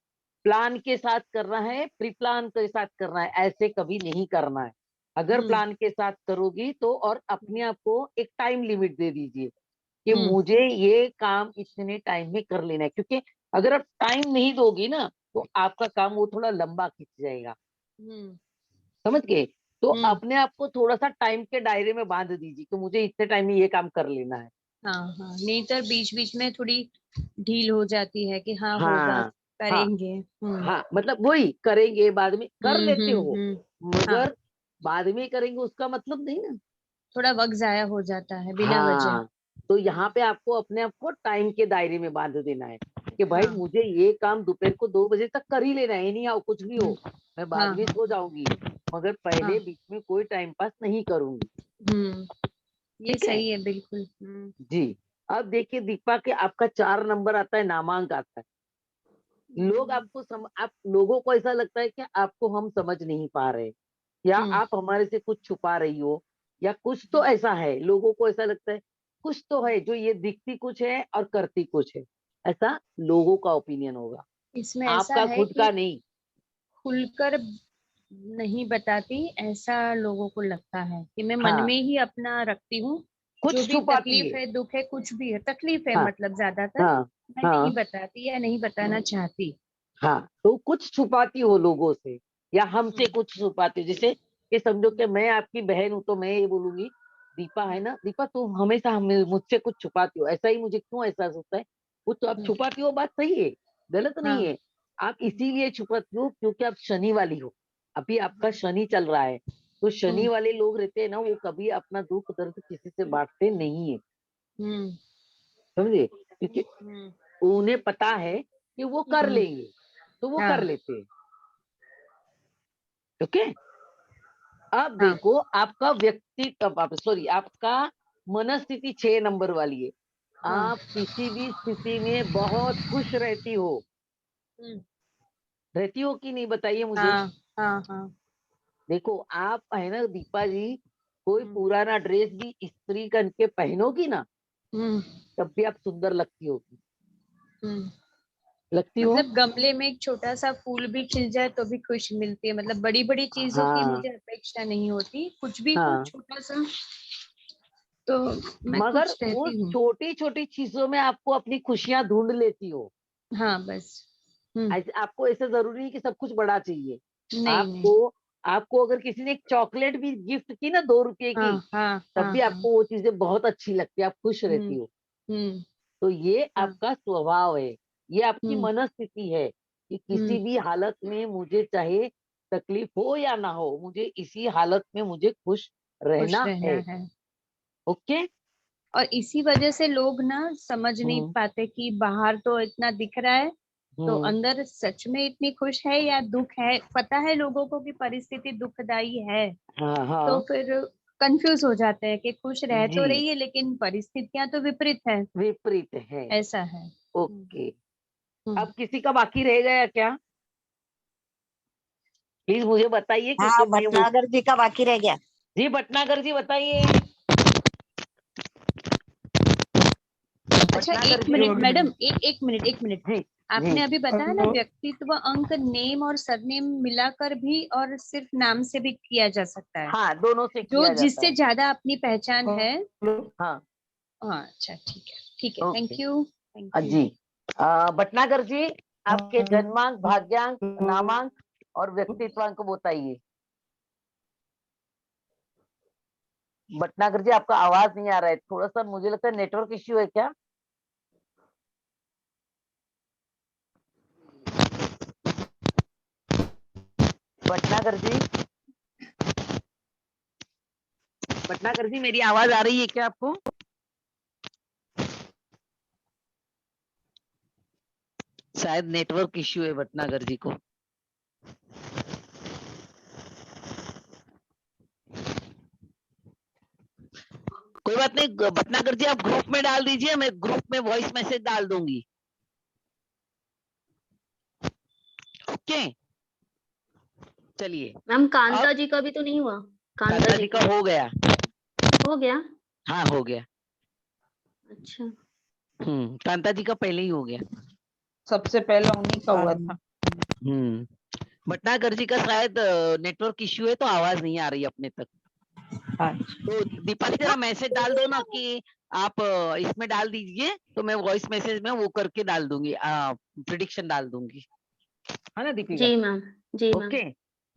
प्लान के साथ करना है, प्री प्लान के साथ करना है, ऐसे कभी नहीं करना है। अगर हम्म प्लान के साथ करोगी तो, और अपने आप को एक टाइम लिमिट दे दीजिए कि मुझे ये काम इतने टाइम में कर लेना है, क्योंकि अगर आप टाइम नहीं दोगी ना तो आपका काम वो थोड़ा लंबा खिंच जाएगा, समझ गए? तो अपने आप को थोड़ा सा टाइम के दायरे में बांध दीजिए कि मुझे इतने टाइम में ये काम कर लेना है। हाँ हाँ, नहीं तो बीच बीच में थोड़ी ढील हो जाती है कि हाँ होगा, हाँ हाँ करेंगे। हाँ, मतलब वही करेंगे, बाद में कर लेते हो, हाँ, मगर बाद में करेंगे उसका मतलब नहीं ना। थोड़ा वक्त जाया हो जाता है बिना वजह। हाँ, तो यहाँ पे आपको अपने आप को टाइम के दायरे में बांध देना है कि भाई हाँ मुझे ये काम दोपहर को 2 बजे तक कर ही लेना है, नहीं आओ कुछ भी हो, मैं हाँ बाद में हाँ सो जाऊंगी, मगर हाँ, पहले बीच में कोई टाइम पास नहीं करूंगी। ये ठीक है सही है बिल्कुल। जी। अब देखिए दीपा के आपका 4 नंबर आता है, नामांक आता है। लोग आपको आप लोगों को ऐसा लगता है कि आपको हम समझ नहीं पा रहे, या आप हमारे से कुछ छुपा रही हो, या कुछ तो ऐसा है, लोगों को ऐसा लगता है कुछ तो है जो ये दिखती कुछ है और करती कुछ है, ऐसा लोगों का ओपिनियन होगा, इसमें ऐसा आपका है खुद कि का नहीं। खुलकर नहीं बताती, ऐसा लोगों को लगता है कि मैं मन हाँ, में ही अपना रखती हूँ। जो कुछ भी छुपाती तकलीफ है। है, दुख है, कुछ भी है, तकलीफ है हाँ मतलब ज्यादातर हाँ मैं नहीं हाँ बताती या नहीं बताना चाहती। हाँ, तो कुछ छुपाती हो लोगों से, या हमसे कुछ छुपाती हो, जैसे कि समझो कि मैं आपकी बहन हूं तो मैं ये बोलूंगी दीपा है ना, दीपा तुम हमेशा मुझसे कुछ छुपाती हो, ऐसा ही मुझे क्यों एहसास होता है, वो तो आप छुपाती हो, बात सही है, गलत नहीं हाँ है। आप इसीलिए छुपाती हो क्योंकि आप शनि वाली हो, अभी आपका शनि चल रहा है, तो शनि वाले लोग रहते हैं ना, वो कभी अपना दुख दर्द किसी से बांटते नहीं है, हम्म समझे? क्योंकि हम्म उन्हें पता है कि वो कर हम्म, लेंगे, तो वो कर हाँ लेते हैं। ओके, अब हाँ देखो आपका व्यक्तित्व, आप सॉरी आपका मनस्थिति 6 नंबर वाली है। हाँ आप किसी भी स्थिति में बहुत खुश हम्म, रहती हो कि नहीं, बताइए मुझे। हाँ हाँ हाँ देखो आप है ना दीपा जी, कोई हम्म पुराना ड्रेस भी इस्त्री करके पहनोगी ना, हम्म तब भी आप सुंदर लगती होगी, हम्म। लगती हो। मतलब गमले में एक छोटा सा फूल भी खिल जाए तो भी खुशी मिलती है, मतलब बड़ी बड़ी चीजों की हाँ मुझे अपेक्षा नहीं होती, कुछ भी हो हाँ, छोटा सा तो मैं मगर खुश वो रहती हूँ। छोटी छोटी चीजों में आपको अपनी खुशियां ढूंढ लेती हो। हाँ बस। ऐसे आपको ऐसा जरूरी नहीं कि सब कुछ बड़ा चाहिए। नहीं नहीं। आपको आपको अगर किसी ने एक चॉकलेट भी गिफ्ट की ना 2 रुपए हाँ की, हाँ तब हाँ भी हाँ आपको वो चीजें बहुत अच्छी लगती है, आप खुश रहती हम्म हो। हम्म तो ये हाँ आपका स्वभाव है, ये आपकी हम्म मनस्थिति है कि हम्म किसी भी हालत में मुझे चाहे तकलीफ हो या ना हो, मुझे इसी हालत में मुझे खुश खुश रहना रहना है। है। ओके। और इसी वजह से लोग ना समझ नहीं हम्म पाते कि बाहर तो इतना दिख रहा है तो हम्म अंदर सच में इतनी खुश है या दुख है। पता है लोगों को कि परिस्थिति दुखदाई है हाँ तो हाँ फिर कंफ्यूज हो जाते हैं कि खुश रह जी, तो रही है लेकिन परिस्थितियां तो विपरीत है। विपरीत है। ऐसा है। ओके, हम्म। अब किसी का बाकी रह गया क्या, प्लीज मुझे बताइए, क्योंकि हाँ, मैं वो भटनागर जी का बाकी रह गया। जी भटनागर जी बताइए। अच्छा भटनागर एक जी। मिनट मैडम, एक मिनट जी जी आपने अभी बताया ना व्यक्तित्व अंक नेम और सरनेम मिलाकर भी और सिर्फ नाम से भी किया जा सकता है, हाँ, दोनों से जो किया जाता जिससे है। ज्यादा अपनी पहचान है। हाँ हाँ अच्छा ठीक है ओके, थैंक यू। जी भटनागर जी, आपके जन्मांक, भाग्यांक, नामांक और व्यक्तित्वांक बताइए। भटनागर जी आपका आवाज नहीं आ रहा है, थोड़ा सा मुझे लगता है नेटवर्क इश्यू है क्या। भटनागर जी, भटनागर जी मेरी आवाज आ रही है क्या आपको। शायद नेटवर्क इश्यू है भटनागर जी को। कोई बात नहीं, भटनागर जी आप ग्रुप में डाल दीजिए, मैं ग्रुप में वॉइस मैसेज डाल दूंगी। ओके, चलिए। मैम कांता अब जी का भी तो नहीं हुआ। कांता कांता जी जी का का हो गया। हो गया। हाँ हो गया। अच्छा कांता जी का पहले ही हो गया। सबसे पहले उन्हीं का हुआ था। भटनागर जी का शायद नेटवर्क इश्यू है, तो आवाज नहीं आ रही अपने तक। हाँ तो दीपाली जरा मैसेज डाल दो ना कि आप इसमें डाल दीजिए तो मैं वॉइस मैसेज में वो करके डाल दूंगी, प्रिडिक्शन डाल दूंगी, है ना दीपिका? जी मैम, जी मैम। ओके,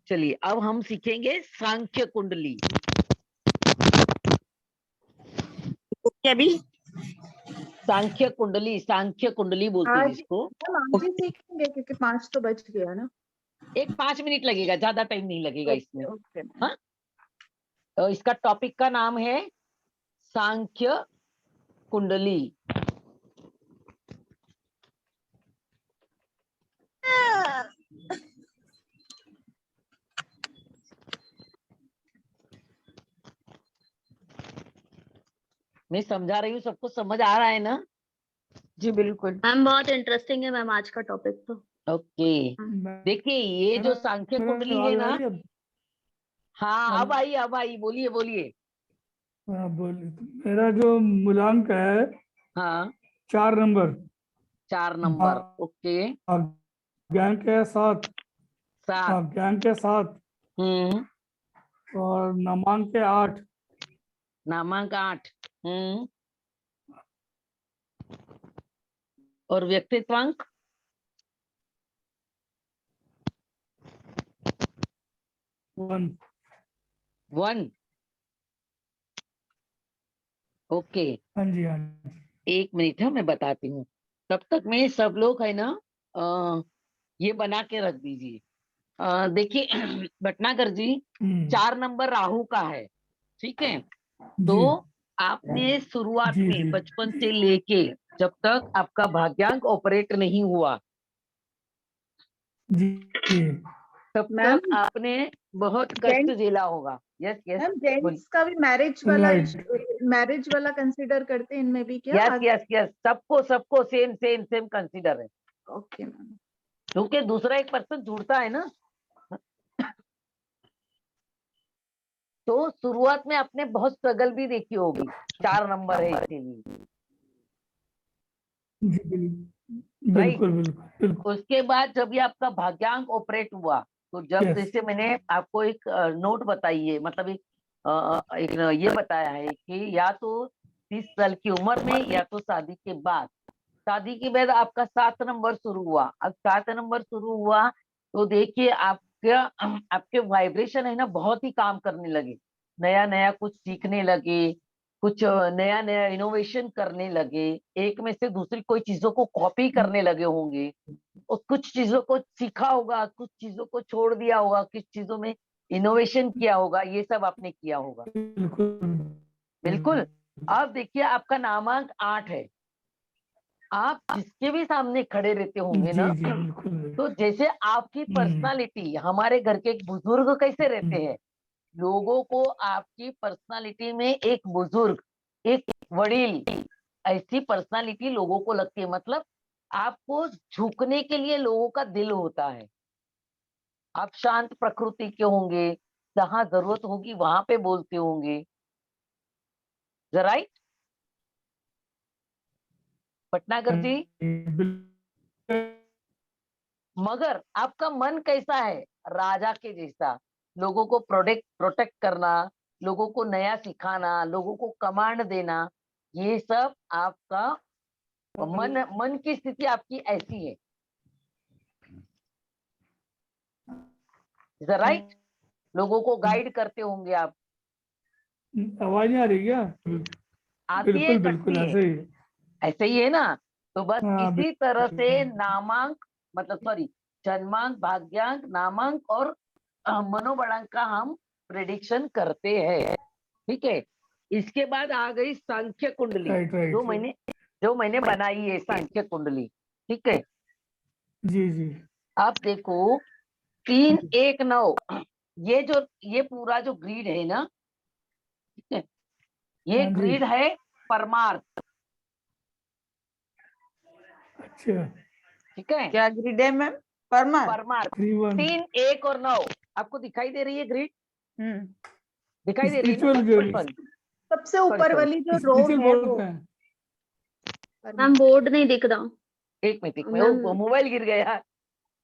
चलिए अब हम सीखेंगे सांख्य कुंडली। क्या भी सांख्य कुंडली बोलते हैं आज जिसको। हम आज ही सीखेंगे क्योंकि 5 तो बज गया ना। एक 5 मिनट लगेगा, ज्यादा टाइम नहीं लगेगा इसमें। ओके हाँ, तो इसका टॉपिक का नाम है सांख्य कुंडली। मैं समझा रही हूँ, सबको समझ आ रहा है ना? जी बिल्कुल। मैम बहुत इंटरेस्टिंग है मैम आज का टॉपिक तो। ओके, देखिए ये जो सांख्य मेरा कुंडली है आवाज आ ना, रही है अब? हाँ अब आई, बोलिए बोलिए। हाँ बोलिए। मेरा जो मूलांक है हाँ 4 नंबर, 4 नंबर, ओके। ज्ञान के 7, 7, ज्ञान के 7 हम्म, और नामांक के 8। नामांक 8, और व्यक्तित्वांक 1। 1, ओके। हाँ जी, हाँ जी। 1 मिनट है, मैं बताती हूँ। तब तक में सब लोग है ना, ये बना के रख दीजिए। देखिए भटनागर जी, 4 नंबर राहु का है, ठीक है? तो जी आपने शुरुआत जी में जी बचपन से लेके जब तक आपका भाग्यांक ऑपरेट नहीं हुआ, जी जी। तब मैम तक आपने बहुत कष्ट जेंट्स झेला होगा। यस यस, मैम बोलिए। जेंट्स का भी मैरिज वाला कंसीडर करते हैं इनमें भी क्या? यस यस यस, सबको सबको सेम सेम सेम कंसीडर है, ओके मैम। क्योंकि दूसरा एक पर्सन जुड़ता है ना। तो शुरुआत में आपने बहुत स्ट्रगल भी देखी होगी, 4 नंबर है इसीलिए, जी राइट? बिल्कुल बिल्कुल बिल्कुल। उसके बाद जब ये आपका भाग्यांक ऑपरेट हुआ, तो जब यस जैसे मैंने आपको एक नोट बताई है, मतलब एक ये बताया है कि या तो 30 साल की उम्र में या तो शादी के बाद। शादी के बाद आपका 7 नंबर शुरू हुआ। अब 7 नंबर शुरू हुआ तो देखिए आपका आपके वाइब्रेशन है ना बहुत ही काम करने लगे, नया नया कुछ सीखने लगे, कुछ नया नया इनोवेशन करने लगे, एक में से दूसरी कोई चीजों को कॉपी करने लगे होंगे, और कुछ चीजों को सीखा होगा, कुछ चीजों को छोड़ दिया होगा, कुछ चीजों में इनोवेशन किया होगा, ये सब आपने किया होगा। बिल्कुल बिल्कुल। अब देखिए आपका नामांक 8 है, आप जिसके भी सामने खड़े रहते होंगे जी ना, जी बिल्कुल। तो जैसे आपकी पर्सनालिटी, हमारे घर के एक बुजुर्ग कैसे रहते हैं, लोगों को आपकी पर्सनालिटी में एक बुजुर्ग, एक वडील, ऐसी पर्सनालिटी लोगों को लगती है। मतलब आपको झुकने के लिए लोगों का दिल होता है, आप शांत प्रकृति के होंगे, जहां जरूरत होगी वहां पे बोलते होंगे, राइट भटनागर जी? मगर आपका मन कैसा है? राजा के जैसा, लोगों को प्रोटेक्ट करना, लोगों को नया सिखाना, लोगों को कमांड देना, ये सब आपका मन की स्थिति आपकी ऐसी है, राइट? लोगों को गाइड करते होंगे आप। आवाज नहीं आ रही क्या? आती है, बिल्कुल बिल्कुल कटती है, ऐसे ही। ऐसे ही है ना? तो बस हाँ इसी तरह से नामांक, मतलब सॉरी, जन्मांक, भाग्यांक, नामांक और मनोबलांक का हम प्रेडिक्शन करते हैं, ठीक है? इसके बाद आ गई सांख्य कुंडली, राइट राइट। जो मैंने बनाई है सांख्य कुंडली, ठीक है? जी जी आप देखो 3, 1, 9, ये पूरा जो ग्रिड है ना, ठीक है, ये हाँ जी। ग्रिड है परमार्थ, अच्छा। ठीक है? क्या ग्रिड है मैम? परमार? परमार्थ 3 1 3, 1 और 9 आपको दिखाई दे रही है ग्रिड? दिखाई दे रही है ना? स्पिरिचुअल सॉरी सॉरी सबसे ऊपर सॉरी, वाली जो रो स्पिरिचुअल है वो बोलते हैं। मैम बोर्ड नहीं दिख रहा। एक मिनट मैम वो मोबाइल गिर गया।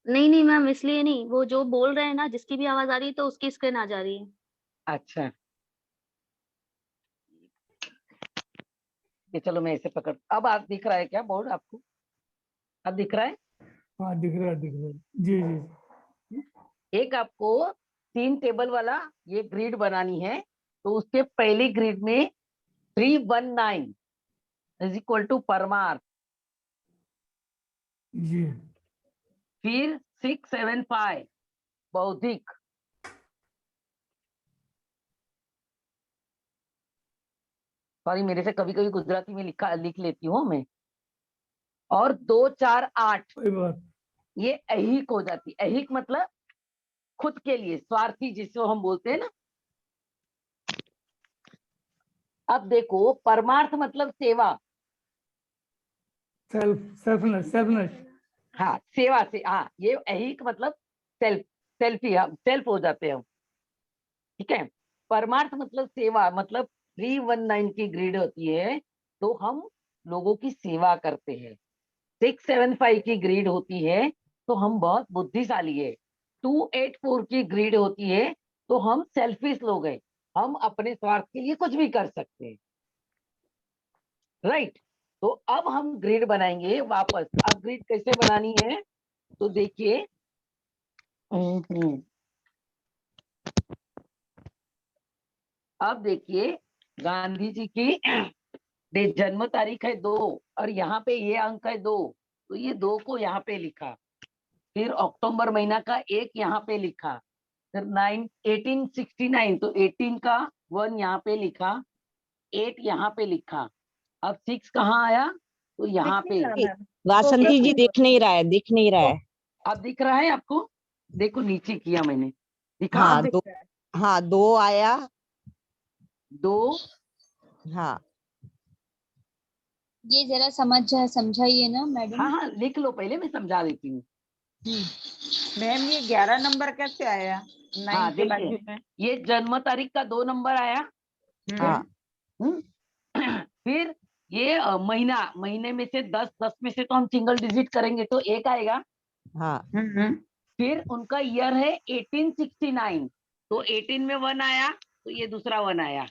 नहीं नहीं मैम, इसलिए नहीं, वो जो बोल रहे हैं ना, जिसकी भी आवाज आ रही है तो उसकी स्क्रीन आ जा रही है। अच्छा, है, चलो मैं इसे पकड़, अब आप दिख रहा है क्या बोर्ड आपको? अब दिख रहा है? हाँ दिख रहा है, दिख रहा है। जी जी। एक आपको 3 टेबल वाला ये ग्रिड बनानी है, तो उसके पहली ग्रिड में 319 इज इक्वल टू परमार्थ, जी फिर 675 बौद्धिक, सॉरी मेरे से कभी कभी गुजराती में लिख लेती हूँ मैं, और 248 कोई बात। ये ऐहिक हो जाती। ऐहिक मतलब खुद के लिए, स्वार्थी जिसको हम बोलते हैं ना। अब देखो परमार्थ मतलब सेवा, सेल्फनेस, सेल्फनेस। हाँ सेवा से, हाँ ये ऐहिक मतलब सेल्फ, सेल्फी, सेल्फ हो जाते हैं हम, ठीक है। परमार्थ मतलब सेवा, मतलब 319 की ग्रिड होती है तो हम लोगों की सेवा करते हैं। 675 की ग्रिड होती है तो हम बहुत बुद्धिशाली है। 284 की ग्रिड होती है तो हम सेल्फिश लोग हैं, हम अपने स्वार्थ के लिए कुछ भी कर सकते हैं, राइट। तो अब हम ग्रिड बनाएंगे वापस। अब ग्रिड कैसे बनानी है तो देखिए, अब देखिए गांधी जी की जन्म तारीख है 2 और यहाँ पे ये अंक है 2, तो ये 2 को यहाँ पे लिखा, फिर अक्टूबर महीना का 1 यहाँ पे लिखा, फिर 1869 तो 18 का 1 यहाँ पे लिखा, 8 यहाँ पे लिखा। अब 6 कहाँ आया तो यहाँ दिख पे। नहीं रहा मैम। वासंती जी दिख नहीं रहा है, दिख नहीं रहा है। अब दिख रहा है आपको? देखो नीचे किया मैंने, दिखा? हाँ दिख दो, रहा है। हाँ 2 आया। 2, हाँ ये जरा समझाइए ना मैडम। हाँ हाँ लिख लो, पहले मैं समझा देती हूँ। मैम ये 11 नंबर कैसे आया 9 हाँ के बाजू देखिए, में? ये जन्म तारीख का 2 नंबर आया। हाँ फिर ये महीने में से 10 में से तो हम सिंगल डिजिट करेंगे तो 1 आएगा। हाँ फिर उनका ईयर है 1869 तो 18 में 1 आया तो ये दूसरा 1 आया।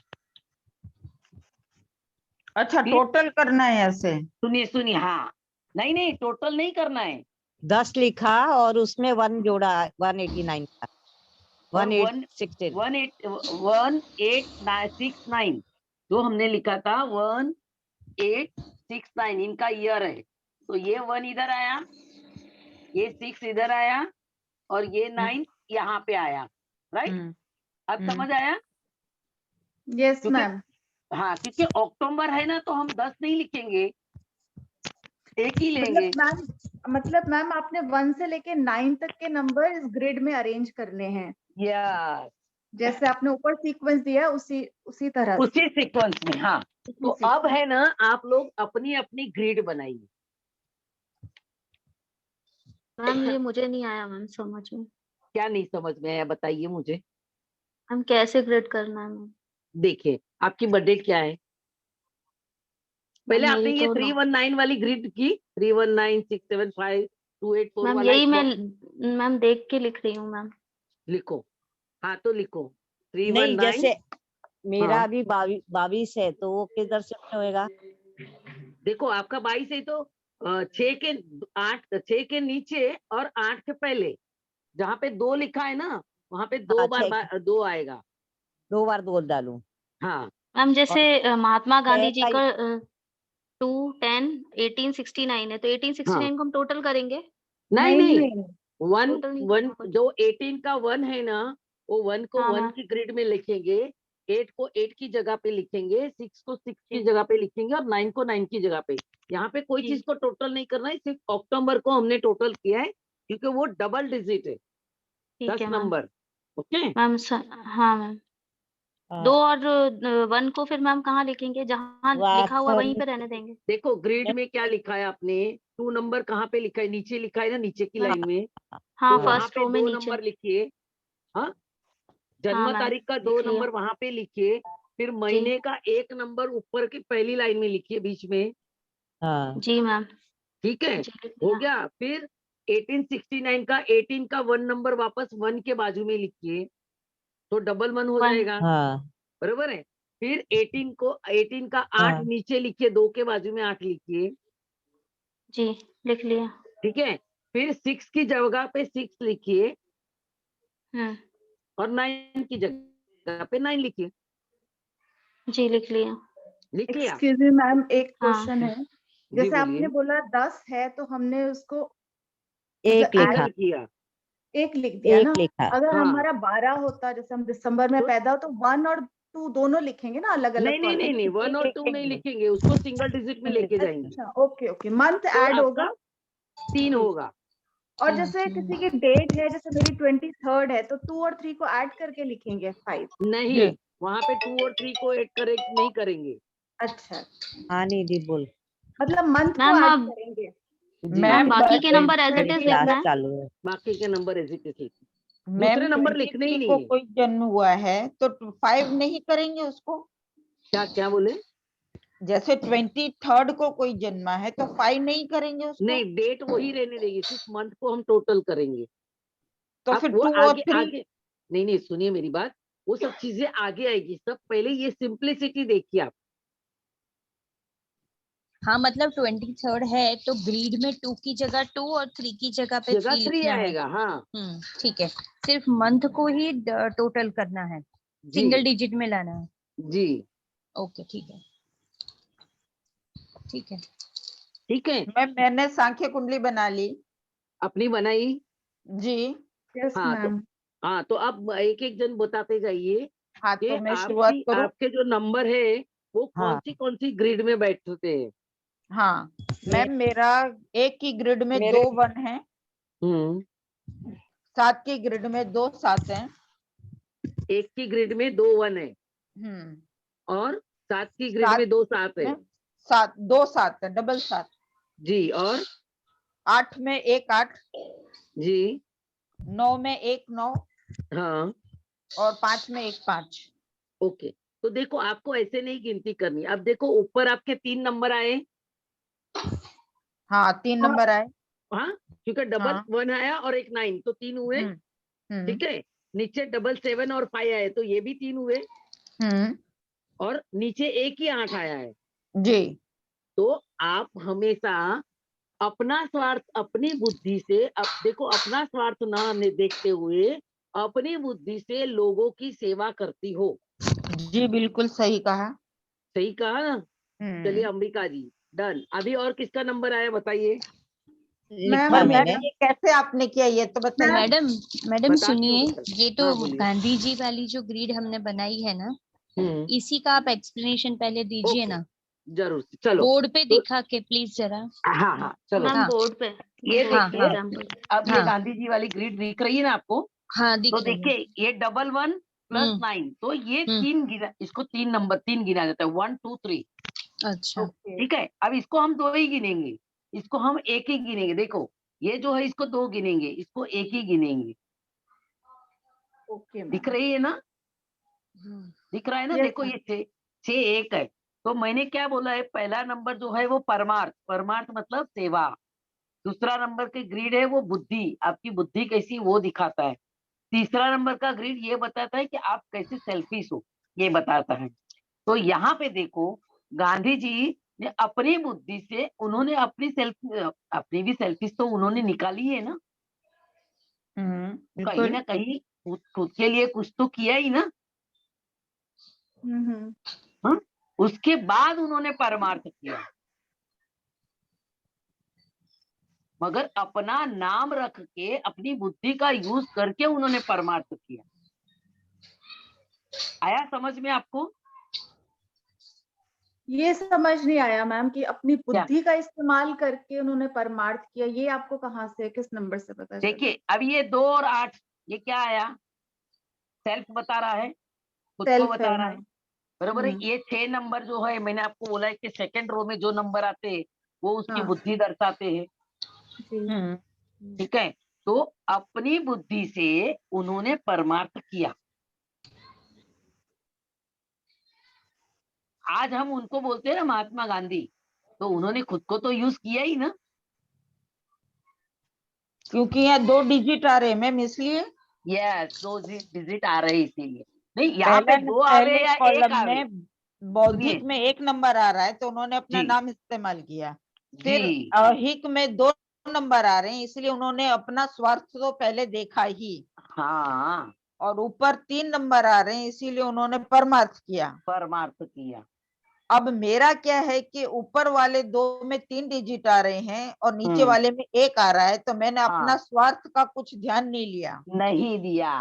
अच्छा फिर टोटल करना है ऐसे? सुनिए सुनिए, हाँ नहीं नहीं टोटल नहीं करना है, 10 लिखा और उसमें 1 जोड़ा 189 का, और 1869। 1869 जो हमने लिखा था 1869 इनका ईयर है, तो ये 1 इधर आया, ये 6 इधर आया और ये 9 यहाँ पे आया, राइट। अब समझ आया? यस क्योंकि मैम। हाँ क्योंकि अक्टूबर है ना तो हम 10 नहीं लिखेंगे, 1 ही लेंगे। मतलब मैम आपने 1 से लेके 9 तक के नंबर इस ग्रिड में अरेंज करने हैं, यस, जैसे आपने ऊपर सीक्वेंस दिया उसी तरह से। उसी सीक्वेंस में, हाँ। तो अब है ना आप लोग अपनी अपनी ग्रिड बनाइए। मैम ये मुझे नहीं आया मैम समझ में। क्या नहीं समझ में आया बताइए मुझे। हम कैसे ग्रेड करना है मैम? देखिए आपकी बर्थडे क्या है, पहले मैम आपने मेरी ये तो 319 वाली ग्रिड की, 319 675 284 मैम वाला यही मैं बॉक्स मैम देख के लिख रही हूँ मैम। लिखो। हाँ तो लिखो नहीं 319। जैसे मेरा हाँ। अभी 22 है तो वो किधर से होएगा? देखो आपका 22 है तो 6 के नीचे और 8 के पहले जहाँ पे 2 लिखा है ना वहां पे 2 हाँ, बार 2 आएगा। 2 बार 2 डालूं। हाँ मैम जैसे महात्मा गांधी जी का का 2 10 1869 है तो 1869 को हम टोटल करेंगे। नहीं नहीं नहीं, नहीं 1 टोटल नहीं 1 करना कुछ। जो 18 का 1 है ना वो 1 को हाँ 1 मैम की ग्रिड में लिखेंगे, 8 को 8 की जगह पे लिखेंगे, 6 को 6 की जगह पे लिखेंगे और 9 को 9 की जगह पे। यहाँ पे कोई जी चीज को टोटल नहीं करना है, सिर्फ अक्टूबर को हमने टोटल किया है क्योंकि वो डबल डिजिट है, ठीक 10 है मैम। नंबर। ओके मैम हाँ मैम 2 और 1 को फिर मैम कहाँ लिखेंगे? जहाँ लिखा हुआ वहीं पे रहने देंगे। देखो ग्रिड में क्या लिखा है आपने, 2 नंबर कहाँ पे लिखा है, नीचे लिखा है ना, नीचे की मैम लाइन में, हाँ तो वहां फर्स्ट पे रो में 2 नीचे। नंबर लिखिए। हाँ हाँ जन्म मैम तारीख का 2 लिख लिया। नंबर वहां पे लिखिए, फिर जी महीने का 1 नंबर ऊपर की पहली लाइन में लिखिए बीच में, हाँ जी मैम ठीक है। जी लिख हो लिया। गया। फिर 1869 का 18 का 1 नंबर वापस 1 के बाजू में लिखिए तो डबल 1 हो 1 जाएगा, हाँ बरोबर है। फिर 18 का 8 हाँ। नीचे लिखिए, 2 के बाजू में 8 लिखिए, जी लिख लिया। ठीक है। फिर 6 की जगह पे 6 लिखिए और 9 की जगह पे 9 लिखिए। जी लिख लिया। लिख लिया? एक्सक्यूज मी मैम, एक हाँ। क्वेश्चन है। जी जैसे आपने बोलिए। बोला 10 है तो हमने उसको एक मतलब लिखा, ऐड किया। एक लिख दिया ना। एक लिखा। अगर हाँ। हमारा 12 होता, जैसे हम दिसंबर में तो पैदा हो, तो 1 और 2 दोनों लिखेंगे ना अलग अलग नहीं नहीं नहीं नहीं, 1 और 2 नहीं लिखेंगे, उसको सिंगल डिजिट में लेके जाएंगे। अच्छा, ओके ओके। मंथ तो ऐड होगा। आपका 3 होगा। और जैसे किसी की डेट है, जैसे मेरी 23rd है, तो 2 और 3 को ऐड करके लिखेंगे 5। नहीं, वहां पे 2 और 3 को ऐड करेक्ट नहीं करेंगे। अच्छा, हाँ निधि बोल। मतलब मंथ को मैम ऐड अब करेंगे। जी, मैम बाकी के नंबर एज इट मेरी इज क्लास लिखना है। चालू है। बाकी के नंबर ऐसे कैसे? मैम दूसरे नंबर लिखने ही 23 नहीं को है। कोई जन्म हुआ है तो 5 नहीं करेंगे उसको? क्या क्या बोले? जैसे 23rd को कोई जन्मा है तो 5 नहीं करेंगे उसको? नहीं, डेट वही रहने देगी, सिर्फ मंथ को हम टोटल करेंगे। तो अब फिर वो 2 और आगे 3? आगे नहीं नहीं, सुनिए मेरी बात, वो सब चीजें आगे आएगी। सब पहले ये सिंप्लिसिटी देखिए आप। हाँ मतलब 23rd है तो ग्रीड में 2 की जगह 2 और 3 की जगह पे 3 जगह 3 लिखना है। आएगा। हाँ ठीक है। सिर्फ मंथ को ही टोटल करना है, जी सिंगल डिजिट में लाना है। जी, ओके ठीक है, ठीक है। ठीक है। मैंने सांख्य कुंडली बना ली अपनी बनाई। जी। यस हाँ तो मैम। हाँ तो अब एक एक जन बताते जाइए हाँ कि तो मैं शुरुआत करूं? आपके जो नंबर है वो हाँ। कौन सी ग्रिड में बैठते हैं। हाँ मैम, मेरा एक की ग्रिड में मेरे 2 1 है, 7 की ग्रिड में 2 7 है। एक की ग्रिड में 2 1 है और 7 की ग्रिड 7 में 2 7 है। 2 7 है, डबल 7। जी, और 8 में 1 8, जी 9 में 1 9 हाँ और 5 में 1 5। ओके। तो देखो, आपको ऐसे नहीं गिनती करनी। अब देखो ऊपर आपके 3 नंबर आए। हाँ 3 नंबर आए। हाँ, क्योंकि डबल हाँ। 1 आया और एक 9 तो 3 हुए। ठीक है। नीचे डबल 7 और 5 आए तो ये भी 3 हुए और नीचे एक ही 8 आया है। जी। तो आप हमेशा अपना स्वार्थ अपनी बुद्धि से, अब देखो, अपना स्वार्थ ना देखते हुए अपनी बुद्धि से लोगों की सेवा करती हो। जी बिल्कुल सही कहा। सही कहा ना? चलिए अंबिका जी, डन। अभी और किसका नंबर आया बताइए। मैम लिखा मैम मैंने। ये कैसे आपने किया ये तो बताइए। मैडम मैडम बताती सुनिए, हूँ, बताती ये तो हाँ, बोलिए। गांधी जी वाली जो ग्रिड हमने बनाई है ना, इसी का आप एक्सप्लेनेशन पहले दीजिए ओके, ना, जरूर। चलो बोर्ड पे तो दिखा के प्लीज जरा। हाँ हाँ चलो। मैम हाँ बोर्ड पे ये बोर्ड पे देखिए, एग्जाम्पल। अब ये हाँ गांधी जी वाली ग्रिड दिख रही है ना आपको। हाँ दिख तो रही है। देखिए ये डबल 1 प्लस 9, तो ये 3 गिना, इसको 3 नंबर 3 गिना जाता है, 1 2 3। अच्छा ठीक है। अब इसको हम 2 ही गिनेंगे, इसको हम एक ही गिनेंगे। देखो ये जो है इसको 2 गिनेंगे, इसको एक ही गिनेंगे। ओके दिख मैम। रही है ना? दिख रहा है ना? यस देखो ये 6 1 है। तो मैंने क्या बोला है, पहला नंबर जो है वो परमार्थ, परमार्थ मतलब सेवा। दूसरा नंबर की ग्रिड है वो बुद्धि, आपकी बुद्धि कैसी वो दिखाता है। तीसरा नंबर का ग्रिड ये बताता है कि आप कैसे सेल्फिश हो, ये बताता है। तो यहाँ पे देखो, गांधी जी ने अपनी बुद्धि से उन्होंने अपनी भी सेल्फिश तो उन्होंने निकाली है ना। कहीं बिल्कुल। ना कहीं खुद के लिए कुछ तो किया ही ना। हाँ? उसके बाद उन्होंने परमार्थ किया, मगर अपना नाम रख के अपनी बुद्धि का यूज करके उन्होंने परमार्थ किया। आया समझ में आपको? ये समझ नहीं आया मैम कि अपनी क्या? बुद्धि का इस्तेमाल करके उन्होंने परमार्थ किया। ये आपको कहाँ से, किस नंबर से पता चला? देखिए अब ये 2 और 8 ये क्या आया, सेल्फ बता रहा है, खुद को सेल्फ है, बता रहा है। हाँ। बरोबर है। ये 6 नंबर जो है, मैंने आपको बोला है कि सेकंड रो में जो नंबर आते हैं वो उसकी हाँ बुद्धि दर्शाते हैं। जी। ठीक है। तो अपनी बुद्धि से उन्होंने परमार्थ किया। आज हम उनको बोलते हैं ना महात्मा गांधी, तो उन्होंने खुद को तो यूज किया ही ना। क्योंकि यहाँ 2 डिजिट आ रहे हैं मैम, इसलिए। यस, 2 डिजिट आ रहे हैं इसीलिए। नहीं, यहाँ पे 2 आवे पहले या 1 कॉलम आवे। में बौद्धिक में 1 नंबर आ रहा है तो उन्होंने अपना जी। नाम इस्तेमाल किया। फिर जी अहिक में 2 नंबर आ रहे हैं, इसलिए उन्होंने अपना स्वार्थ तो पहले देखा ही। हाँ, और ऊपर 3 नंबर आ रहे हैं, इसीलिए उन्होंने परमार्थ किया। परमार्थ किया। अब मेरा क्या है कि ऊपर वाले 2 में 3 डिजिट आ रहे हैं और नीचे हम्म। वाले में 1 आ रहा है, तो मैंने अपना हाँ। स्वार्थ का कुछ ध्यान नहीं लिया। नहीं दिया।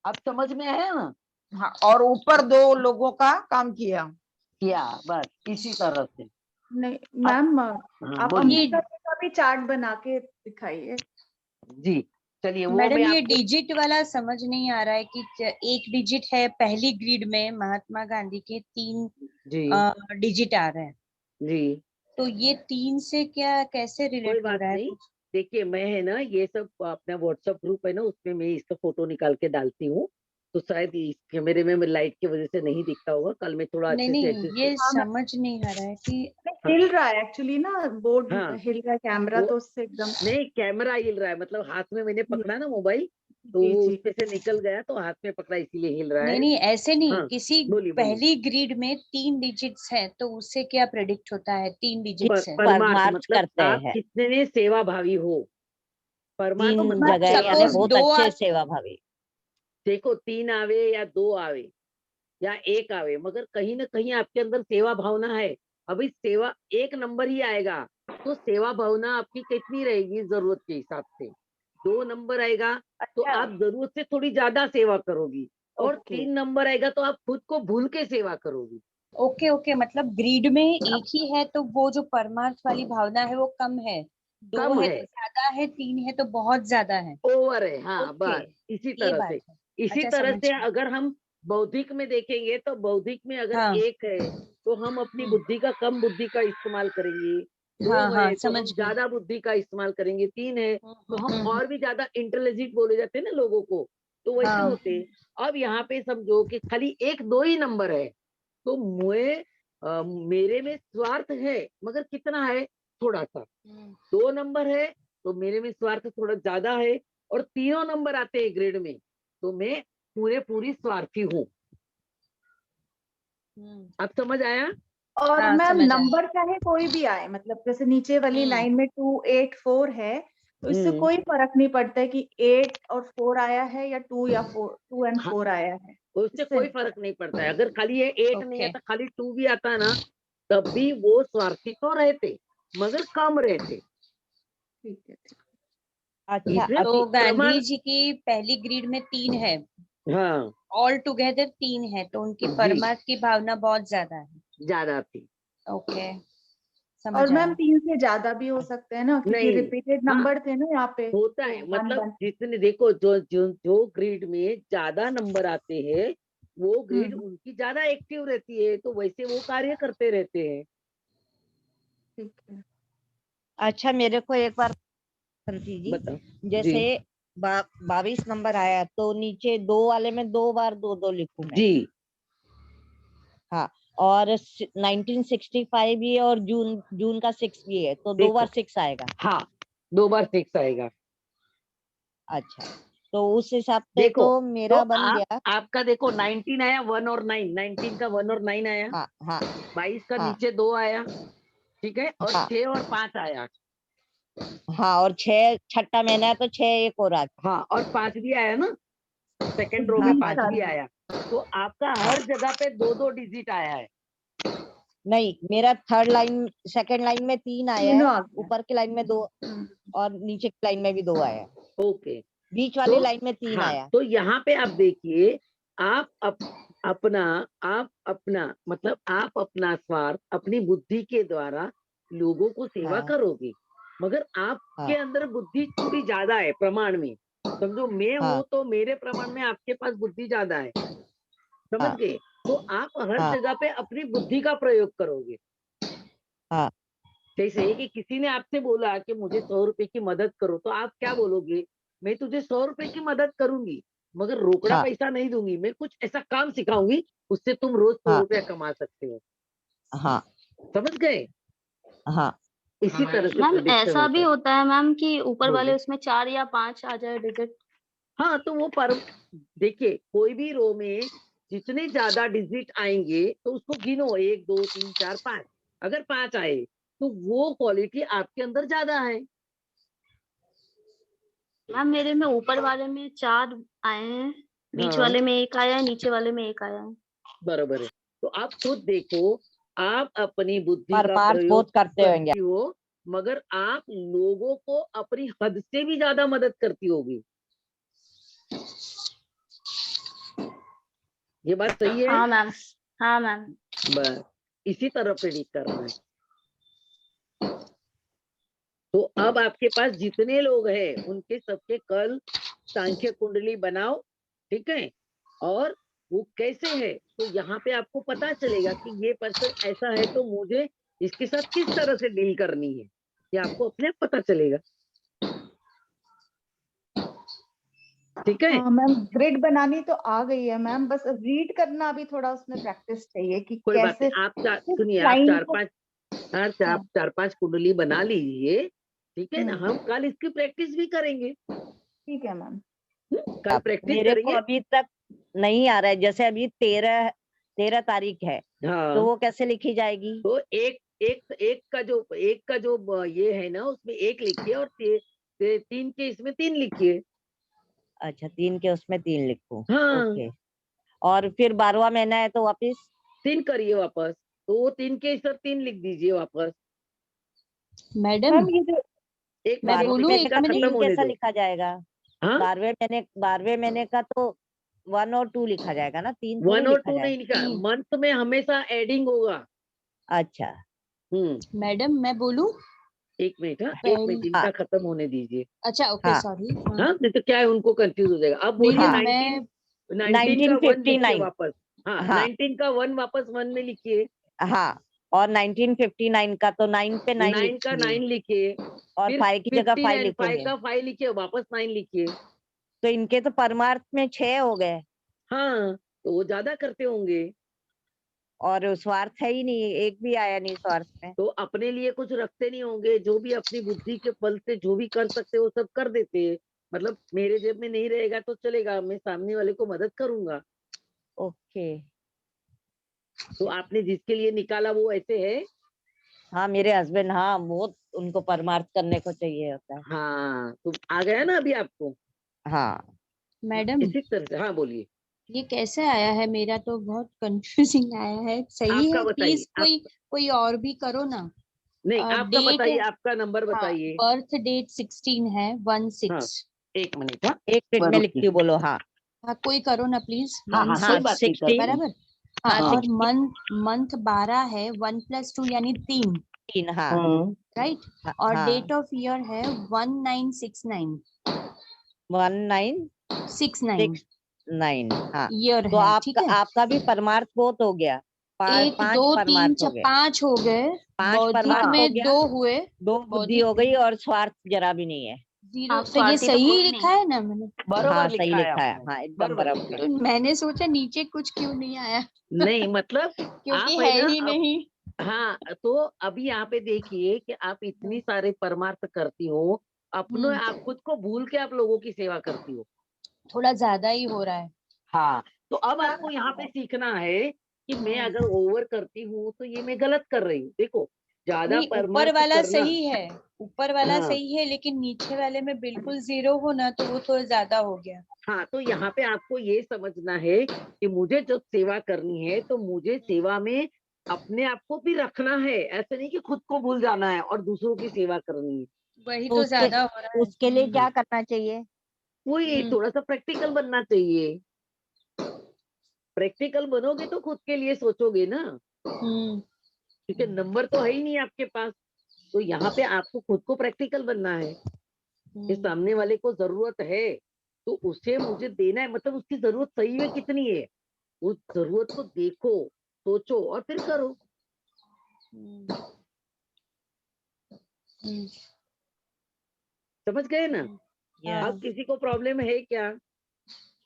अब समझ में आया ना? हाँ, और ऊपर 2 लोगों का काम किया। किया, बस इसी तरह से। नहीं मैम, हाँ, आप बोलिए। अमृता जी का भी चार्ट बना के दिखाइए। जी चलिए, वो मैडम मैं ये आपको डिजिट वाला समझ नहीं आ रहा है कि एक डिजिट है पहली ग्रिड में महात्मा गांधी के 3 जी डिजिट आ रहे हैं, जी तो ये 3 से क्या कैसे कोई रिलेट हो बात रहा है नहीं। कुछ? देखिए, मैं है ना, ये सब अपना व्हाट्सएप ग्रुप है ना, उसमें मैं इसका फोटो निकाल के डालती हूँ, तो शायद इस कैमरे में लाइट की वजह से नहीं दिखता होगा। कल मैं थोड़ा नहीं अच्छे से नहीं, ये हाँ मैम, समझ नहीं आ रहा है कि हिल रहा है एक्चुअली ना, बोर्ड हाँ, हिल रहा है, कैमरा वो तो उससे एकदम। नहीं, कैमरा हिल रहा है, मतलब हाथ में मैंने पकड़ा ना मोबाइल, तो जी वो जी। उसपे से निकल गया, तो हाथ में पकड़ा इसीलिए हिल रहा नहीं है। नहीं, ऐसे नहीं, हाँ, किसी बोलिए बोलिए। पहली ग्रिड में 3 डिजिट्स है तो उससे क्या प्रेडिक्ट होता है? 3 डिजिट्स है। परमार्थ परमार्थ मतलब करते आप हैं कितने सेवा भावी हो। परमार्थ 3 मतलब जगह, यानी सपोज बहुत 2 अच्छे सेवा भावी। देखो, 3 आवे या 2 आवे या 1 आवे, मगर कहीं ना कहीं आपके अंदर सेवा भावना है। अभी सेवा 1 नंबर ही आएगा, तो सेवा भावना आपकी कितनी रहेगी जरूरत के हिसाब से। 2 नंबर आएगा तो अच्छा। आप जरूरत से थोड़ी ज्यादा सेवा करोगी, और ओके 3 नंबर आएगा तो आप खुद को भूल के सेवा करोगी। ओके ओके, मतलब ग्रिड में एक ही है तो वो जो परमार्थ वाली भावना है वो कम है, 2 कम है है, तो ज्यादा है, 3 है तो बहुत ज्यादा है। ओवर है। हाँ, ओके, बस इसी ये तरह बात से। है। इसी अच्छा, तरह समझ से गई। अगर हम बौद्धिक में देखेंगे, तो बौद्धिक में अगर हाँ 1 है तो हम अपनी बुद्धि का कम बुद्धि का इस्तेमाल करेंगे। 2 हाँ हाँ, है तो समझ हम गई। ज्यादा बुद्धि का इस्तेमाल करेंगे। 3 है तो हम हम्म। और भी ज्यादा इंटेलिजेंट बोले जाते हैं ना लोगों को, तो वैसे हाँ होते हैं। अब यहाँ पे समझो कि खाली 1-2 ही नंबर है, तो मेरे में स्वार्थ है, मगर कितना है? थोड़ा सा। 2 नंबर है तो मेरे में स्वार्थ थोड़ा ज्यादा है, और 3 नंबर आते हैं ग्रेड में, तो मैं पूरी स्वार्थी हूँ। अब समझ आया? और हाँ, मैम समझ आया। नंबर चाहे कोई भी आए, मतलब जैसे नीचे वाली लाइन में 2 8 4 है, तो इससे कोई फर्क नहीं पड़ता है कि 8 और 4 आया है या 2 या 4, 2 एंड हाँ, 4 आया है। उससे इससे कोई नहीं फर्क फर्क। नहीं पड़ता है। अगर खाली ये 8 नहीं ओके, आता, खाली 2 भी आता ना, तब भी वो स्वार्थी तो रहते, मगर कम रहते। ठीक है ठीक अच्छा, इसमें तो गांधी प्रमाण। जी की पहली ग्रिड में 3 है, हाँ ऑल टुगेदर 3 है, तो उनकी जी, परमार्थ की भावना बहुत ज्यादा है। ज्यादा थी। ओके, है। समझ और मैम आया। 3 से ज्यादा भी हो सकते हैं ना, क्योंकि नहीं, रिपीटेड हाँ, नंबर थे ना यहाँ पे, होता तो है, 1 मतलब 1। जितने देखो, जो ग्रिड में ज्यादा नंबर आते हैं, वो ग्रिड हम्म, उनकी ज्यादा एक्टिव रहती है, तो वैसे वो कार्य करते रहते हैं। ठीक है। अच्छा मेरे को एक बार बसंती जी, बताओ जी। जैसे 22 नंबर आया तो नीचे 2 वाले में 2 बार 2 लिखूं मैं? जी हाँ, और 1965 भी है और जून जून का 6 भी है, तो 2 देखो, बार 6 आएगा। हाँ, 2 बार 6 आएगा। अच्छा, तो उस हिसाब से देखो, तो तो मेरा बन गया। आपका देखो 19 आया, 1 और 9, 19 का 1 और 9 आया। हाँ हाँ 22 का हाँ नीचे 2 आया, ठीक है, और हाँ 6 और 5 आया। हाँ, और 6 छठा महीना है तो 6 एक और आ गया। हाँ, और 5 भी आया ना, तो सेकंड रो में 20 5 आ भी गया। आया। तो आपका हाँ, हर जगह पे 2-2 डिजिट आया है। नहीं मेरा थर्ड लाइन सेकंड लाइन में 3 आया तीनों है, आ गया। ऊपर की लाइन में 2 और नीचे की लाइन में भी 2 आया है, ओके, बीच तो वाली लाइन में 3 हाँ, आया। तो यहाँ पे आप देखिए, आप अपना मतलब आप अपना स्वार्थ अपनी बुद्धि के द्वारा लोगों को सेवा हाँ करोगे, मगर आपके हाँ अंदर बुद्धि थोड़ी ज्यादा है प्रमाण में। समझो, मैं हूं हाँ तो मेरे प्रमाण में आपके पास बुद्धि ज्यादा है, समझ हाँ गए? तो आप हर हाँ जगह पे अपनी बुद्धि का प्रयोग करोगे। हाँ जैसे कि किसी ने आपसे बोला कि मुझे 100 रुपए की मदद करो, तो आप क्या बोलोगे? मैं तुझे 100 रुपए की मदद करूंगी, मगर रोकड़ा हाँ पैसा नहीं दूंगी, मैं कुछ ऐसा काम सिखाऊंगी, उससे तुम रोज 100 हाँ रुपया कमा सकते हो। हाँ समझ गए? हाँ इसी तरह से मैम प्रेडिक्शन ऐसा होता भी है। होता है मैम कि ऊपर वाले बोलिए। उसमें 4 या 5 आ जाए डिजिट। हाँ, तो वो पर देखिए, कोई भी रो में जितने ज्यादा डिजिट आएंगे तो उसको गिनो, 1 2 3 4 5। अगर 5 आए तो वो क्वालिटी आपके अंदर ज्यादा है। मैम मेरे में ऊपर वाले में 4 आए हैं, बीच हाँ वाले में 1 आया है, नीचे वाले में 1 आया है। बराबर है। तो आप खुद देखो, आप अपनी बुद्धि पर का पार्ट प्रयोग बहुत करते होंगे। करती हो, मगर आप लोगों को अपनी हद से भी ज्यादा मदद करती होगी। ये बात सही है? हाँ मैम, हाँ मैम। बस इसी तरह प्रेडिक्ट करना है। तो अब आपके पास जितने लोग हैं उनके सबके कल सांख्य कुंडली बनाओ, ठीक है? और वो कैसे है तो यहाँ पे आपको पता चलेगा कि ये पर्सन ऐसा है तो मुझे इसके साथ किस तरह से डील करनी है, ये आपको अपने आप पता चलेगा। ठीक है? हाँ मैम, ग्रिड बनानी तो आ गई है मैम, बस रीड करना अभी थोड़ा उसमें प्रैक्टिस चाहिए कि कोई बात कैसे नहीं, आप किस सुनिए, आप लाइन चार को। हाँ। चार पांच कुंडली बना लीजिए, ठीक है ना? हम्म, हम कल इसकी प्रैक्टिस भी करेंगे। ठीक है मैम। कल प्रैक्टिस मेरे को करेंगे। अभी तक नहीं आ रहा है, जैसे अभी 13 तारीख है, हाँ तो वो कैसे लिखी जाएगी? तो एक का जो ये है ना, उसमें 1 लिखिए और 3 के इसमें 3 लिखिए। अच्छा, 3 के उसमें 3 लिखूं। हाँ ओके। और फिर 12वां महीना है तो वापिस 3 करिए वापस, तो वो 3 के इस 3 लिख दीजिए वापस। मैडम मैम ये जो एक मैं मिनट, बोलूं, किसी एक का मिनट। खत्म 3 होने कैसा दो। लिखा जाएगा? हाँ 12वें महीने का तो 1 और 2 लिखा जाएगा ना, 3 थोड़ी 1 और लिखा 2 जाएगा। नहीं लिखा, 3। मंथ में हमेशा एडिंग होगा। अच्छा मैडम मैं बोलूं? एक मिनट, हाँ एक पहले मिनट, इनका खत्म होने दीजिए। अच्छा, ओके, हाँ सॉरी। हाँ नहीं तो क्या है, उनको कंफ्यूज हो जाएगा। अब नहीं बोलिए नहीं, हाँ 19 मैं 19 का 1 लिखिए 1959। वापस। हाँ हाँ 19 का 1 वापस 1 में लिखिए। हाँ, और 1959 का तो 9 पे 9 9 का लिखेंगे 9 लिखिए, और फिर 5 की जगह 5 59 5 लिखेंगे। का 5 लिखिए, वापस 9 लिखिए। तो इनके तो परमार्थ में 6 हो गए हाँ तो वो ज्यादा करते होंगे। और स्वार्थ है ही नहीं, एक भी आया नहीं स्वार्थ में। तो अपने लिए कुछ रखते नहीं होंगे, जो भी अपनी बुद्धि के बल से जो भी कर सकते वो सब कर देते हैं। मतलब मेरे जेब में नहीं रहेगा तो चलेगा, मैं सामने वाले को मदद करूंगा। ओके। तो आपने जिसके लिए निकाला वो ऐसे है। हाँ मेरे हस्बैंड, हाँ बहुत उनको परमार्थ करने को चाहिए होता है। हाँ तो आ गया ना अभी आपको। हाँ मैडम इसी तरह से, हाँ बोलिए। ये कैसे आया है? मेरा तो बहुत कंफ्यूजिंग आया है। सही आपका है? बताइए प्लीज कोई और भी करो ना। नहीं आपका डेट, बताइए, आपका नंबर हाँ, बताइए। बर्थ डेट 16 है 16। हाँ एक मिनट, हाँ एक मिनट में रुकिए। लिखती हूँ, बोलो। हाँ हाँ, कोई करो ना प्लीज। हाँ हाँ कोई बात नहीं, 60। करते हैं। बराबर। हाँ, हाँ और 60 मंथ 12 है, 1 + 2 यानी 3, 3। हाँ राइट। और हाँ डेट ऑफ ईयर है 1969। 1969। 69 हाँ ईयर तो है, ठीक है। आपका भी परमार्थ बहुत हो गया। 1 5 2 3 परमार्थ हो गए। 5 हो गए। 5 बौद्धिक परमार्थ हो में गया, 2 हुए। 2 बुद्धि हो गई और स्वार्थ जरा भी नहीं है। 0। आप तो ये स्वार्थी तो सही कोई लिखा नहीं। है ना मैंने? बरोबर हाँ सही लिखा है लिखा है, आपने, हाँ एकदम बरोबर लिखा बराबर। है। तो मैंने सोचा नीचे कुछ क्यों नहीं आया। नहीं मतलब क्योंकि आप है है ना ही नहीं। हाँ तो अभी यहाँ पे देखिए कि आप इतनी सारे परमार्थ करती हो, अपने आप खुद को भूल के आप लोगों की सेवा करती हो। थोड़ा ज्यादा ही हो रहा है। हाँ तो अब आपको यहाँ पे सीखना है कि मैं अगर ओवर करती हूँ तो ये मैं गलत कर रही हूँ। देखो ज्यादा नहीं, ऊपर परमार्थ वाला करना, सही है, ऊपर वाला हाँ सही है, लेकिन नीचे वाले में बिल्कुल 0 हो ना, तो वो थोड़ा ज्यादा हो गया। हाँ तो यहाँ पे आपको ये समझना है कि मुझे जब सेवा करनी है तो मुझे सेवा में अपने आप को भी रखना है। ऐसे नहीं कि खुद को भूल जाना है और दूसरों की सेवा करनी है। वही तो तो उसके ज्यादा हो रहा है। उसके लिए क्या करना चाहिए? वही थोड़ा सा प्रैक्टिकल बनना चाहिए। प्रैक्टिकल बनोगे तो खुद के लिए सोचोगे ना, क्योंकि नंबर तो है ही नहीं आपके पास। तो यहाँ पे आपको खुद को प्रैक्टिकल बनना है कि सामने वाले को जरूरत है तो उसे मुझे देना है, मतलब उसकी जरूरत सही में कितनी है, उस जरूरत को देखो, सोचो और फिर करो। समझ गए ना? अब किसी को प्रॉब्लम है क्या?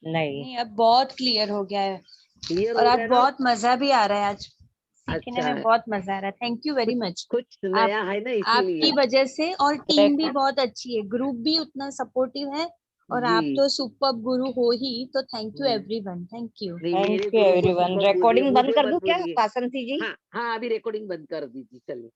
नहीं। अब बहुत क्लियर हो गया है। क्लियर और हो आज गया ना? बहुत मजा भी आ रहा है। आज सीखने अच्छा में बहुत मजा आ रहा है। Thank you very much. कुछ नया है ना, आपकी इसीलिए। वजह से, और टीम भी बहुत अच्छी है, ग्रुप भी उतना सपोर्टिव है और आप जी। तो सुपर गुरु हो ही, तो thank you hmm. Everyone, thank you. नहीं, थैंक मेरे यू गुरु को एवरीवन। सुपर बोलिए, रिकॉर्डिंग बंद मुझे कर मत दूं क्या बोलिए। वासंती जी? हाँ हाँ, अभी रिकॉर्डिंग बंद कर दीजिए, चलिए।